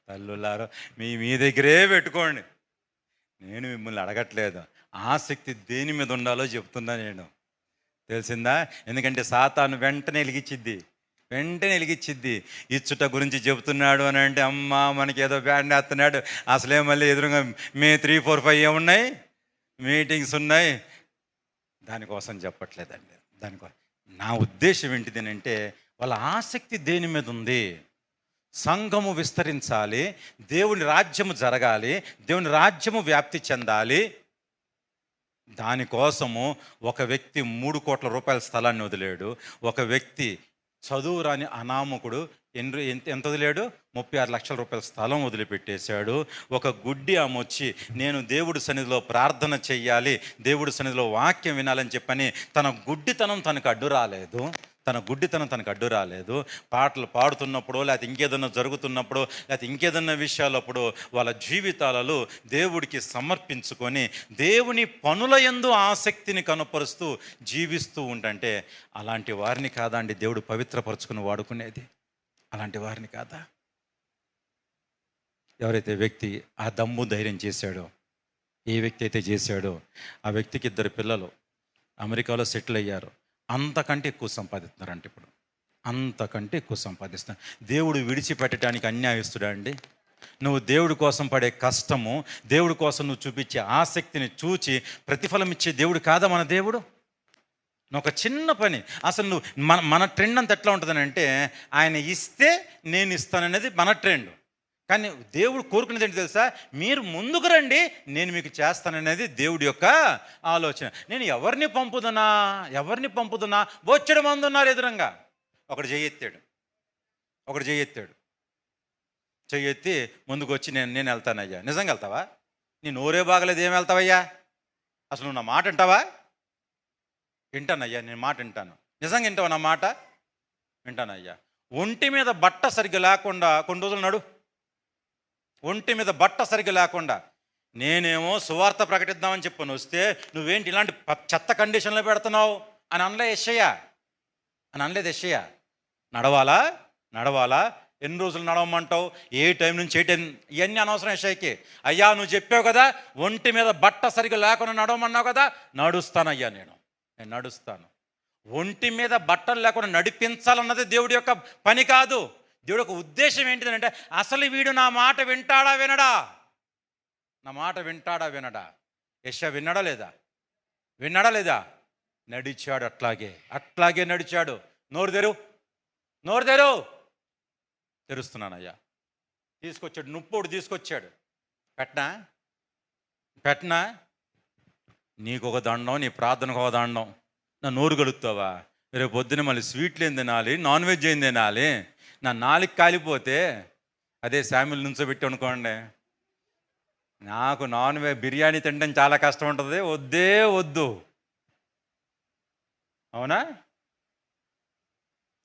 తల్లులారో మీ దగ్గరే పెట్టుకోండి. నేను మిమ్మల్ని అడగట్లేదు. ఆసక్తి దేని మీద ఉండాలో చెప్తున్నా నేను. తెలిసిందా? ఎందుకంటే సాతాను వెంటనే వెలిగిచ్చిద్ది. ఇచ్చుట గురించి చెబుతున్నాడు అని అంటే, అమ్మ మనకి ఏదో బ్యాండ్ వేస్తున్నాడు. అసలే మళ్ళీ ఎదురుగా మే 3, 4, 5 ఏమున్నాయి? మీటింగ్స్ ఉన్నాయి. దానికోసం చెప్పట్లేదండి. దానికోసం నా ఉద్దేశం ఏంటిది అంటే, వాళ్ళ ఆసక్తి దేని మీద ఉంది? సంఘము విస్తరించాలి, దేవుని రాజ్యము జరగాలి, దేవుని రాజ్యము వ్యాప్తి చెందాలి. దానికోసము ఒక వ్యక్తి 3 కోట్ల రూపాయల స్థలాన్ని వదిలేడు. ఒక వ్యక్తి చదువు రాని అనామకుడు ఎంత వదిలేడు? 36 లక్షల రూపాయల స్థలం వదిలిపెట్టేశాడు. ఒక గుడ్డి ఆమె వచ్చి నేను దేవుడి సన్నిధిలో ప్రార్థన చెయ్యాలి, దేవుడి సన్నిధిలో వాక్యం వినాలని చెప్పని తన గుడ్డితనం తనకు అడ్డు రాలేదు. పాటలు పాడుతున్నప్పుడు, లేకపోతే ఇంకేదన్నా జరుగుతున్నప్పుడు, లేకపోతే ఇంకేదన్నా విషయాలప్పుడు వాళ్ళ జీవితాలలో దేవుడికి సమర్పించుకొని దేవుని పనుల యందు ఆసక్తిని కనపరుస్తూ జీవిస్తూ ఉంటే, అలాంటి వారిని కాదా అండి దేవుడు పవిత్రపరచుకుని వాడుకునేది? అలాంటి వారిని కాదా? ఎవరైతే వ్యక్తి ఆ దమ్ము ధైర్యం చేశాడో, ఏ వ్యక్తి అయితే చేశాడో, ఆ వ్యక్తికి 2 పిల్లలు అమెరికాలో సెటిల్ అయ్యారు. అంతకంటే ఎక్కువ సంపాదిస్తున్నారంటే, ఇప్పుడు అంతకంటే ఎక్కువ సంపాదిస్తున్నారు. దేవుడు విడిచిపెట్టడానికి అన్యాయస్తుడా అండి? నువ్వు దేవుడి కోసం పడే కష్టము, దేవుడి కోసం నువ్వు చూపించే ఆసక్తిని చూచి ప్రతిఫలం ఇచ్చే దేవుడు కాదా మన దేవుడు? నువ్వు ఒక చిన్న పని, అసలు నువ్వు మన ట్రెండ్ అంతా ఎట్లా ఉంటుందని అంటే, ఆయన ఇస్తే నేను ఇస్తాననేది మన ట్రెండ్. కానీ దేవుడు కోరుకునేది ఏంటి తెలుసా? మీరు ముందుకు రండి, నేను మీకు చేస్తాననేది దేవుడి యొక్క ఆలోచన. నేను ఎవరిని పంపుతున్నా బొచ్చడు మంది ఉన్నారు ఎదురంగా. ఒకడు చెయ్యెత్తి ముందుకు వచ్చి నేను వెళ్తానయ్యా. నిజంగా వెళ్తావా? నీ నోరే బాగలేదు, ఏం వెళ్తావయ్యా? అసలు నువ్వు నా మాట వింటావా? వింటానయ్యా, నేను మాట వింటాను. నిజంగా వింటావా నా మాట? వింటానయ్యా. ఒంటి మీద బట్ట సరిగ్గా లేకుండా కొన్ని రోజులు నడు. ఒంటి మీద బట్ట సరిగ్గా లేకుండా నేనేమో సువార్త ప్రకటిద్దామని చెప్పని వస్తే, నువ్వేంటి ఇలాంటి చెత్త కండిషన్లో పెడుతున్నావు అని అనలే యెషయా. అని అనలేదు యెషయా. నడవాలా నడవాలా, ఎన్ని రోజులు నడవమంటావు, ఏ టైం నుంచి ఏ టైం, ఇవన్నీ అనవసరం యెషయాకి. అయ్యా నువ్వు చెప్పావు కదా, ఒంటి మీద బట్ట సరిగ్గా లేకుండా నడవమన్నావు కదా, నడుస్తానయ్యా, నేను నడుస్తాను. ఒంటి మీద బట్టలు లేకుండా నడిపించాలన్నది దేవుడి యొక్క పని కాదు. దేవుడి యొక్క ఉద్దేశం ఏంటిదంటే, అసలు వీడు నా మాట వింటాడా వినడా, నా మాట వింటాడా వినడా. యెషయా విన్నాడా లేదా, విన్నాడా లేదా, నడిచాడు. అట్లాగే నడిచాడు. నోరు తెరు తెరుస్తున్నానయ్యా. తీసుకొచ్చాడు, నుప్పొడు తీసుకొచ్చాడు. పెట్టనా నీకు ఒక దండం, నీ ప్రార్థనకు ఒక దండం. నా నోరు గడుపుతావా, రేపు పొద్దున మళ్ళీ స్వీట్లు ఏం తినాలి, నాన్ వెజ్ ఏం తినాలి, నా నాలుగు కాలిపోతే అదే శామ్యుల్ నుంచోబెట్టి అనుకోండి, నాకు నాన్ వెజ్ బిర్యానీ తినడం చాలా కష్టం ఉంటుంది, వద్దు అవునా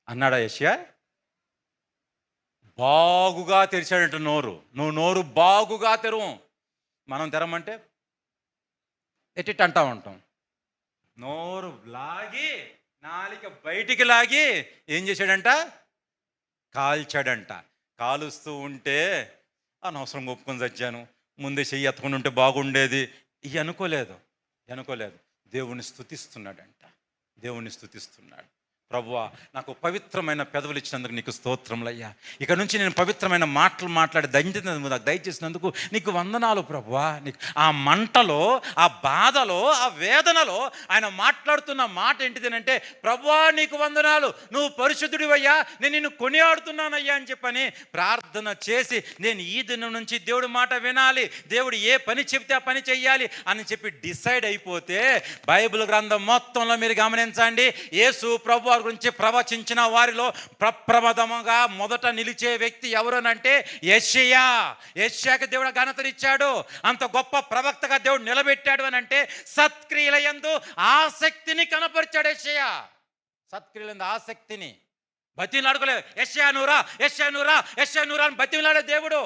అన్నాడా యెషయా? బాగుగా తెరిచాడంట నోరు. నువ్వు నోరు బాగుగా తెరువు. మనం తెరమంటే ఎట్టిట్ అంటా ఉంటాం. నోరు లాగి, నాలిక బయటికి లాగి ఏం చేశాడంట, కాల్చాడంట. కాలుస్తూ ఉంటే అనవసరంగా ఒప్పుకొని చచ్చాను, ముందే చెయ్యి ఎత్తుకుని ఉంటే బాగుండేది, ఇవి అనుకోలేదు. దేవుణ్ణి స్తుతిస్తున్నాడు. ప్రభువా, నాకు పవిత్రమైన పెదవులు ఇచ్చినందుకు నీకు స్తోత్రములయ్యా. ఇక నుంచి నేను పవిత్రమైన మాటలు మాట్లాడి దయచేసినందుకు నీకు వందనాలు ప్రభువా. నీకు ఆ మంటలో, ఆ బాధలో, ఆ వేదనలో ఆయన మాట్లాడుతున్న మాట ఏంటిదేనంటే, ప్రభువా నీకు వందనాలు, నువ్వు పరిశుద్ధుడివయ్యా, నేను నిన్ను కొనియాడుతున్నానయ్యా అని చెప్పని ప్రార్థన చేసి, నేను ఈ దినం నుంచి దేవుడి మాట వినాలి, దేవుడు ఏ పని చెప్తే ఆ పని చెయ్యాలి అని చెప్పి డిసైడ్ అయిపోతే, బైబిల్ గ్రంథం మొత్తంలో మీరు గమనించండి, యేసు ప్రభువు గురించి ప్రవచించిన వారిలో ప్రప్రథమంగా మొదట నిలిచే వ్యక్తి ఎవరనంటే యెషయాకి దేవుడు ఘనతనిచ్చాడు. అంత గొప్ప ప్రవక్తగా దేవుడు నిలబెట్టాడు అని అంటే సత్క్రియలయందు ఆసక్తిని కనపరిచాడు యెషయా. సత్క్రియలందు ఆసక్తిని బతిలాడుకోలేదు. యెషయా నూరా అని బతిలాడే దేవుడు.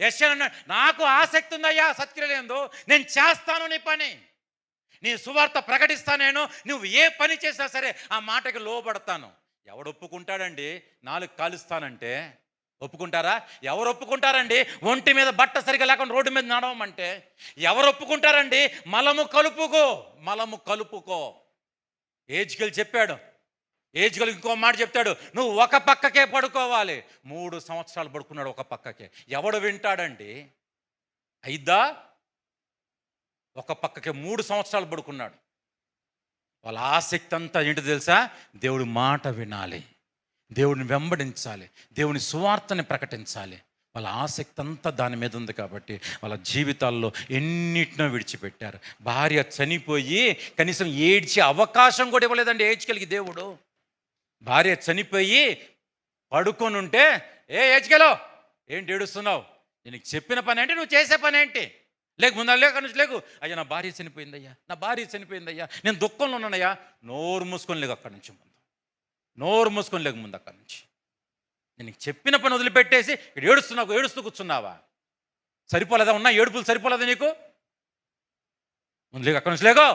యెషయా నాకు ఆసక్తి ఉందయ్యా సత్క్రియలందు, నేను చేస్తాను నీ పని, నీ సువార్త ప్రకటిస్తా, నేను నువ్వు ఏ పని చేసినా సరే ఆ మాటకి లోబడతాను. ఎవడు ఒప్పుకుంటాడండి నాలుగు కాలుస్తానంటే? ఒప్పుకుంటారా? ఎవరు ఒప్పుకుంటారండి ఒంటి మీద బట్ట సరిగా లేకుండా రోడ్డు మీద నడవమంటే? ఎవరు ఒప్పుకుంటారండి? మలము కలుపుకో. ఏజ్కెళ్ళి చెప్పాడు. ఏజ్కెళ్ళి ఇంకో మాట చెప్తాడు, నువ్వు ఒక పక్కకే పడుకోవాలి. 3 సంవత్సరాలు పడుకున్నాడు ఒక పక్కకే. ఎవడు వింటాడండి? అయిద్దా? ఒక పక్కకి 3 సంవత్సరాలు పడుకున్నాడు. వాళ్ళ ఆసక్తి అంతా ఏంటో తెలుసా? దేవుడి మాట వినాలి, దేవుడిని వెంబడించాలి, దేవుని సువార్తని ప్రకటించాలి. వాళ్ళ ఆసక్తి అంతా దాని మీద ఉంది కాబట్టి వాళ్ళ జీవితాల్లో ఎన్నిటినో విడిచిపెట్టారు. భార్య చనిపోయి కనీసం ఏడ్చే అవకాశం కూడా ఇవ్వలేదండి ఏజ్కెళ్ళి దేవుడు. భార్య చనిపోయి పడుకొని ఉంటే, ఏజ్కెలో ఏంటి ఏడుస్తున్నావు, నేను చెప్పిన పని ఏంటి, నువ్వు చేసే పని ఏంటి, లేకు అయ్యా నా భార్య చనిపోయిందయ్యా, నేను దుఃఖంలో ఉన్నానయ్యా. నోరు మూసుకొని లేకు అక్కడి నుంచి, ముందు అక్కడి నుంచి. నేను చెప్పిన పని వదిలిపెట్టేసి ఇక్కడ ఏడుస్తూ కూర్చున్నావా? సరిపోలేదా? ఉన్నా ఏడుపులు సరిపోలేదా నీకు? ముందు లేకు, అక్కడి నుంచి లేకో.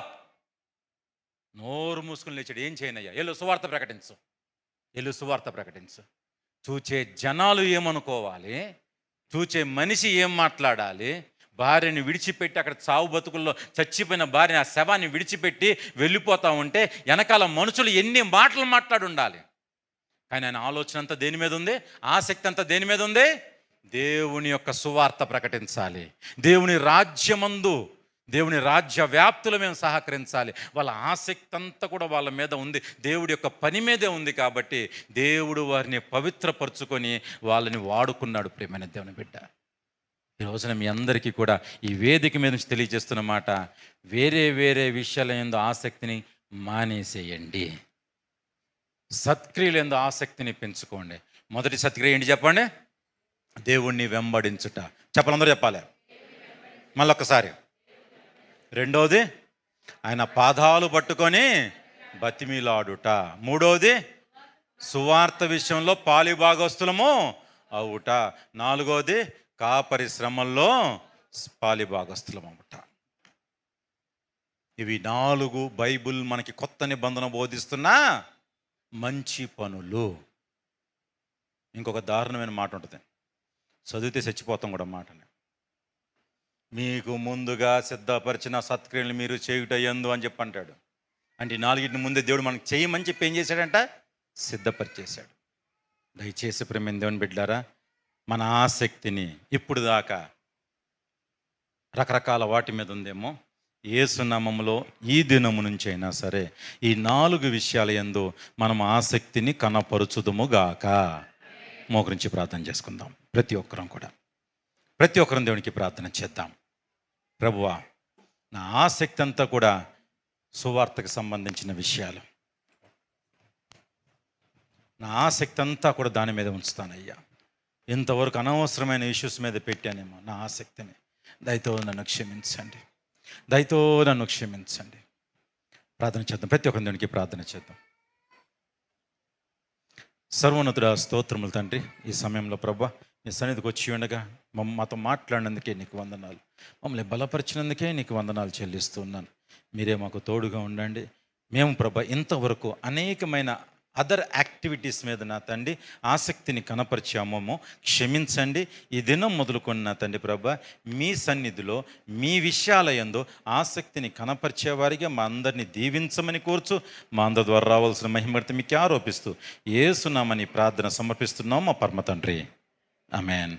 నోరు మూసుకొని లేచాడు. ఏం చేయనయ్యా? ఎల్లు సువార్త ప్రకటించు. చూచే జనాలు ఏమనుకోవాలి, చూచే మనిషి ఏం మాట్లాడాలి, భార్యని విడిచిపెట్టి అక్కడ చావు బతుకుల్లో చచ్చిపోయిన భార్య ఆ శవాన్ని విడిచిపెట్టి వెళ్ళిపోతా ఉంటే వెనకాల మనుషులు ఎన్ని మాటలు మాట్లాడి ఉండాలి. కానీ ఆయన ఆలోచన అంతా దేని మీద ఉంది, ఆసక్తి అంతా దేని మీద ఉంది? దేవుని యొక్క సువార్త ప్రకటించాలి, దేవుని రాజ్యమందు, దేవుని రాజ్య వ్యాప్తులు మేము సహకరించాలి. వాళ్ళ ఆసక్తి అంతా కూడా వాళ్ళ మీద ఉంది, దేవుడి యొక్క పని మీదే ఉంది. కాబట్టి దేవుడు వారిని పవిత్రపరుచుకొని వాళ్ళని వాడుకున్నాడు. ప్రియమైన దేవుని బిడ్డ, ఈ రోజున మీ అందరికీ కూడా ఈ వేదిక మీద నుంచి తెలియజేస్తున్న మాట, వేరే విషయాల యందు ఆసక్తిని మానేసేయండి, సత్క్రియల యందు ఆసక్తిని పెంచుకోండి. మొదటి సత్క్రియ ఏంటి చెప్పండి? దేవుణ్ణి వెంబడించుట. చెప్పాలి, అందరూ చెప్పాలి మళ్ళొక్కసారి. రెండోది ఆయన పాదాలు పట్టుకొని బతిమిలాడుట. మూడోది సువార్త విషయంలో పాలిభాగస్తులము అవుట. నాలుగోది కాపరి శ్రమల్లో పాలిభాగస్తులం అవుట. ఇవి 4 బైబిల్ మనకి కొత్త నిబంధన బోధిస్తున్నా మంచి పనులు. ఇంకొక దారుణమైన మాట ఉంటుంది, చదివితే చచ్చిపోతాం కూడా మాటని. మీకు ముందుగా సిద్ధపరిచిన సత్క్రియలు మీరు చేయుటయందు అని చెప్పి అంటాడు. అంటే 4 ముందే దేవుడు మనకు చేయమని చెప్పి ఏం చేశాడంట? సిద్ధపరిచేశాడు. దయచేసి ప్రేమ దేవుని బిడ్డారా, మన ఆసక్తిని ఇప్పుడు దాకా రకరకాల వాటి మీద ఉందేమో, యేసునామములో ఈ దినము నుంచి అయినా సరే ఈ 4 విషయాల యందు మనం ఆసక్తిని కనపరుచుదుముగాక. మోకరించి ప్రార్థన చేసుకుందాం. ప్రతి ఒక్కరం దేవునికి ప్రార్థన చేద్దాం. ప్రభువా, నా ఆసక్తి అంతా కూడా సువార్తకు సంబంధించిన విషయాలు, నా ఆసక్తి అంతా కూడా దాని మీద ఉంచుతానయ్యా. ఇంతవరకు అనవసరమైన ఇష్యూస్ మీద పెట్టానేమో నా ఆసక్తిని. దయతో నన్ను క్షమించండి. ప్రార్థన చేద్దాం. ప్రతి ఒక్కరి దేవునికి ప్రార్థన చేద్దాం. సర్వోన్నతుడా, స్తోత్రములు తండ్రి. ఈ సమయంలో ప్రభా నీ సన్నిధికి వచ్చి ఉండగా మాతో మాట్లాడినందుకే నీకు వందనాలు. మమ్మల్ని బలపరిచినందుకే నీకు వందనాలు చెల్లిస్తూ ఉన్నాను. మీరే మాకు తోడుగా ఉండండి. మేము ప్రభా ఇంతవరకు అనేకమైన అదర్ యాక్టివిటీస్ మీద నా తండ్రి ఆసక్తిని కనపరిచామో క్షమించండి. ఈ దినం మొదలుకొని నా తండ్రి ప్రభా మీ సన్నిధిలో మీ విషయాల యందు ఆసక్తిని కనపరిచేవారిగా మా అందరినీ దీవించమని కోరుచు, మా అందరి ద్వారా రావాల్సిన మహిమర్తి మీకు ఆరోపిస్తూ యేసునామని ప్రార్థన సమర్పిస్తున్నాం మా పరమ తండ్రి. ఆమేన్.